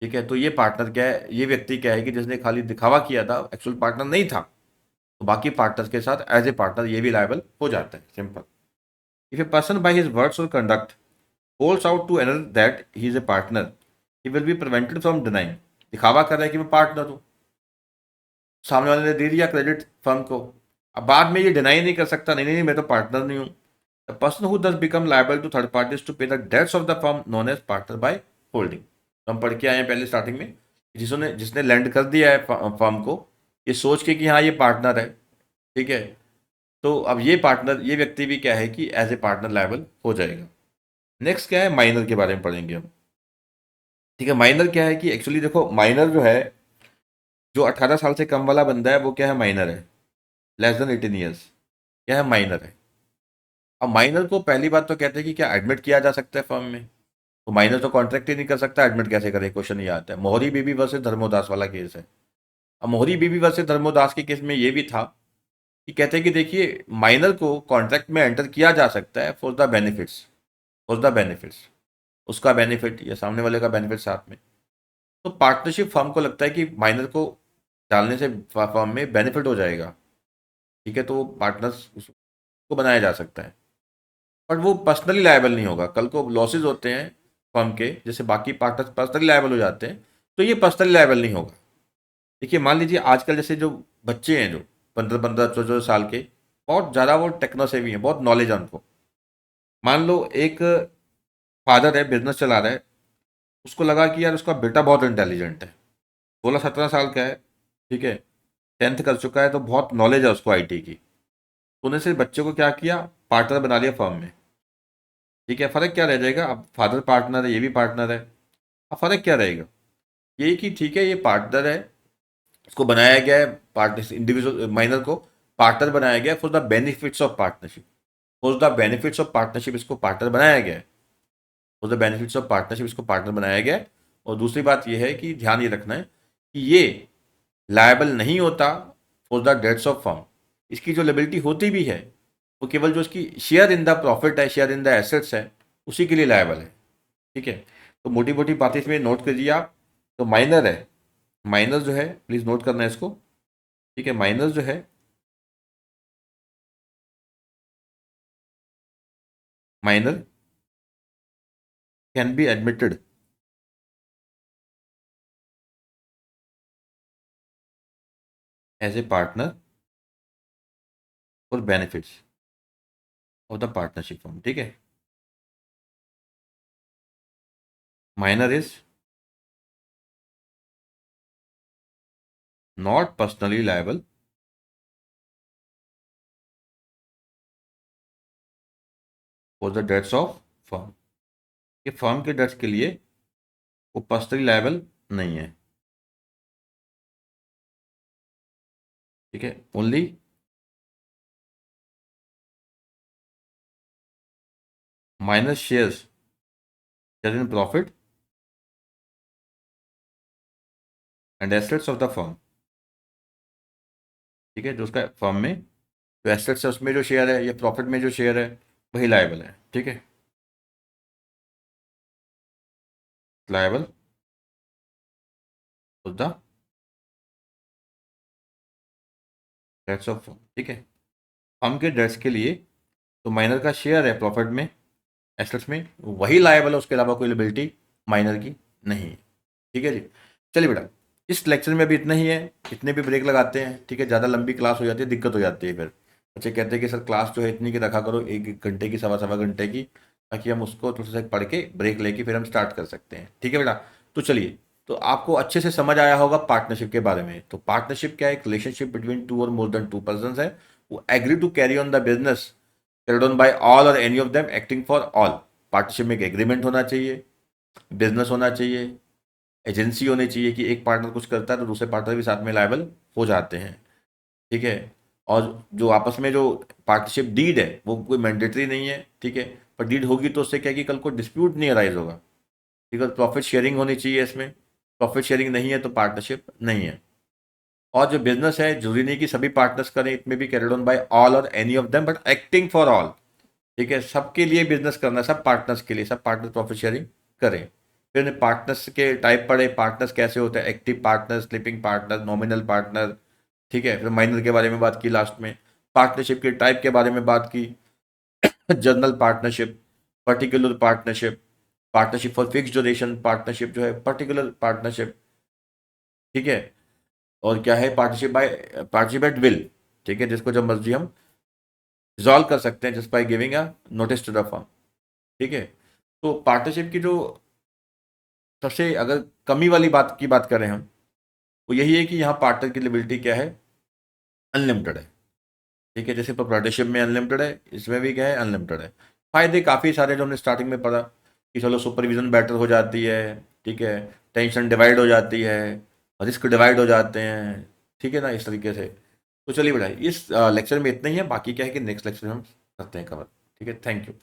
ठीक है, तो ये पार्टनर क्या है, ये व्यक्ति क्या है कि जिसने खाली दिखावा किया था, एक्चुअल पार्टनर नहीं था, तो बाकी पार्टनर्स के साथ एज ए पार्टनर ये भी लायबल हो जाता है, simple. If a person by his words or conduct holds out to another that he is a partner, he will be prevented from denying. दिखावा कर रहा है कि मैं पार्टनर हूँ, सामने वाले ने दे दिया क्रेडिट फर्म को, अब बाद में ये डिनाई नहीं कर सकता, नहीं नहीं नहीं, मैं तो पार्टनर नहीं हूँ। The person who thus become liable to third parties to pay the debts of the firm known as partner by holding. हम पढ़ के आए हैं पहले स्टार्टिंग में, जिसने जिसने लैंड कर दिया है फर्म को, ये सोच के कि हाँ ये पार्टनर है, ठीक है, तो अब ये पार्टनर, ये व्यक्ति भी क्या है कि एज ए पार्टनर लायबल हो जाएगा। नेक्स्ट क्या है, माइनर के बारे में पढ़ेंगे हम। ठीक है, माइनर क्या है कि एक्चुअली देखो, माइनर जो है, जो 18 साल से कम वाला बंदा है वो क्या है, माइनर है। लेस देन 18 ईयर्स क्या है, माइनर है। अब माइनर को पहली बात तो कहते हैं कि क्या एडमिट किया जा सकता है फर्म में, तो माइनर तो कॉन्ट्रैक्ट ही नहीं कर सकता, एडमिट कैसे करे, क्वेश्चन ये आता है। मोहरी बीबी वर्सेस धर्मोदास वाला केस है। अब मोहरी बीबी वर्सेस धर्मोदास के केस में ये भी था कि कहते हैं कि देखिए, माइनर को कॉन्ट्रैक्ट में एंटर किया जा सकता है for the benefits, for the benefits, उसका बेनिफिट या सामने वाले का बेनिफिट साथ में। तो पार्टनरशिप फर्म को लगता है कि माइनर को डालने से फर्म में बेनिफिट हो जाएगा, ठीक है, तो वो पार्टनर्स उसको बनाया जा सकता है। बट वो पर्सनली लायबल नहीं होगा, कल को लॉसेज होते हैं फर्म के, जैसे बाकी पार्टनर्स पर्सनली लायबल हो जाते हैं, तो ये पर्सनली लायबल नहीं होगा। देखिए मान लीजिए आजकल जैसे जो बच्चे हैं, जो 15-15 14 साल के, बहुत ज़्यादा वो टेक्नो सेवी हैं, बहुत नॉलेज है उनको। मान लो एक फादर है, बिजनेस चला रहा है, उसको लगा कि यार उसका बेटा बहुत इंटेलिजेंट है, 16-17 साल का है, ठीक है, 10th कर चुका है, तो बहुत नॉलेज है उसको आईटी की। तो उन्हें से बच्चे को क्या किया, पार्टनर बना लिया फर्म में। ठीक है, फर्क क्या रह जाएगा, अब फादर पार्टनर है, ये भी पार्टनर है, अब फर्क क्या रहेगा, ये कि ठीक है ये पार्टनर है, इसको बनाया गया है, पार्टनर इंडिविजुअल माइनर को पार्टनर बनाया गया for the benefits of partnership, for the benefits of partnership इसको पार्टनर बनाया गया है, for the benefits of partnership इसको पार्टनर बनाया गया है। और दूसरी बात यह है कि ध्यान ये रखना है कि ये लायबल नहीं होता for the debts of firm. इसकी जो लेबिलिटी होती भी है वो केवल जो इसकी शेयर इन द प्रॉफिट है, शेयर इन द एसेट्स है, उसी के लिए लायबल है। ठीक है, तो मोटी मोटी बातें इसमें नोट करिए आप। तो माइनर है, माइनर जो है प्लीज नोट करना है इसको। ठीक है, माइनर जो है, minor can be admitted as a partner for benefits of the partnership firm. ठीक है, minor is not personally liable for the debts of firm. ये फर्म के डेट्स के लिए वो पर्सनली लायबल नहीं है। ठीक है, only minor's shares in profit and assets of the firm. ठीक है, जो उसका फर्म में जो एसेट्स है उसमें जो शेयर है या प्रॉफिट में जो शेयर है वही लायबल है। ठीक है, liable to the debts of firm. ठीक है, फर्म के डेट्स के लिए तो माइनर का शेयर है प्रॉफिट में, एसेट्स में, वही लायबल है, उसके अलावा कोई लिबिलिटी माइनर की नहीं है। ठीक है जी, चलिए बेटा, इस लेक्चर में भी इतना ही है, इतने भी ब्रेक लगाते हैं। ठीक है, ज़्यादा लंबी क्लास हो जाती है, दिक्कत हो जाती है, फिर बच्चे कहते हैं कि सर क्लास जो है इतनी की रखा करो, 1 1 घंटे की, सवा सवा घंटे की, ताकि हम उसको थोड़ा सा पढ़ के ब्रेक लेके फिर हम स्टार्ट कर सकते हैं। ठीक है बेटा, तो चलिए, तो आपको अच्छे से समझ आया होगा पार्टनरशिप के बारे में। तो पार्टनरशिप क्या है, एक relationship between two or more than two person है, वो agree to carry on the business carried on by all or any of them acting for all। Partnership में एक एग्रीमेंट होना चाहिए, बिजनेस होना चाहिए, एजेंसी होनी चाहिए कि एक पार्टनर कुछ करता है तो दूसरे पार्टनर भी साथ में लायबल हो जाते हैं। ठीक है, और जो आपस में जो पार्टनरशिप डीड है वो कोई मैंडेटरी नहीं है। ठीक है, पर डीड होगी तो उससे क्या है कि कल को डिस्प्यूट नहीं अराइज होगा। ठीक है, प्रॉफिट शेयरिंग होनी चाहिए इसमें, प्रॉफिट शेयरिंग नहीं है तो पार्टनरशिप नहीं है। और जो बिजनेस है जरूरी नहीं कि सभी पार्टनर्स करें, it may be carried on by all or any of them but acting for all. ठीक है, सबके लिए बिजनेस करना है, सब पार्टनर्स के लिए, सब पार्टनर प्रॉफिट शेयरिंग करें। फिर पार्टनर्स के टाइप पढ़े, पार्टनर्स कैसे होते हैं, active partner, sleeping partner, nominal partner. ठीक है, फिर माइनर के बारे में बात की लास्ट में, पार्टनरशिप के टाइप के बारे में बात की, general partnership, particular partnership, partnership for fix duration, partnership जो है पर्टिकुलर पार्टनरशिप। ठीक है, और क्या है partnership by, partnership at will. ठीक है, जिसको जब मर्जी हम रिजॉल्व कर सकते हैं just by giving a notice to the firm. ठीक है, तो पार्टनरशिप की जो सबसे अगर कमी वाली बात की बात करें हम, वो यही है कि यहाँ पार्टनर की लिबिलिटी क्या है, अनलिमिटेड है। ठीक है, जैसे प्रोप्राइटरशिप में अनलिमिटेड है, इसमें भी क्या है, अनलिमिटेड है। फायदे काफ़ी सारे जो हमने स्टार्टिंग में पढ़ा कि चलो सुपरविजन बेटर हो जाती है, ठीक है, टेंशन डिवाइड हो जाती है, रिस्क डिवाइड हो जाते हैं, ठीक है ना, इस तरीके से। तो चलिए बढ़ाई, इस लेक्चर में इतना ही है, बाकी क्या है कि नेक्स्ट लेक्चर में हम करते हैं कवर। ठीक है, थैंक यू।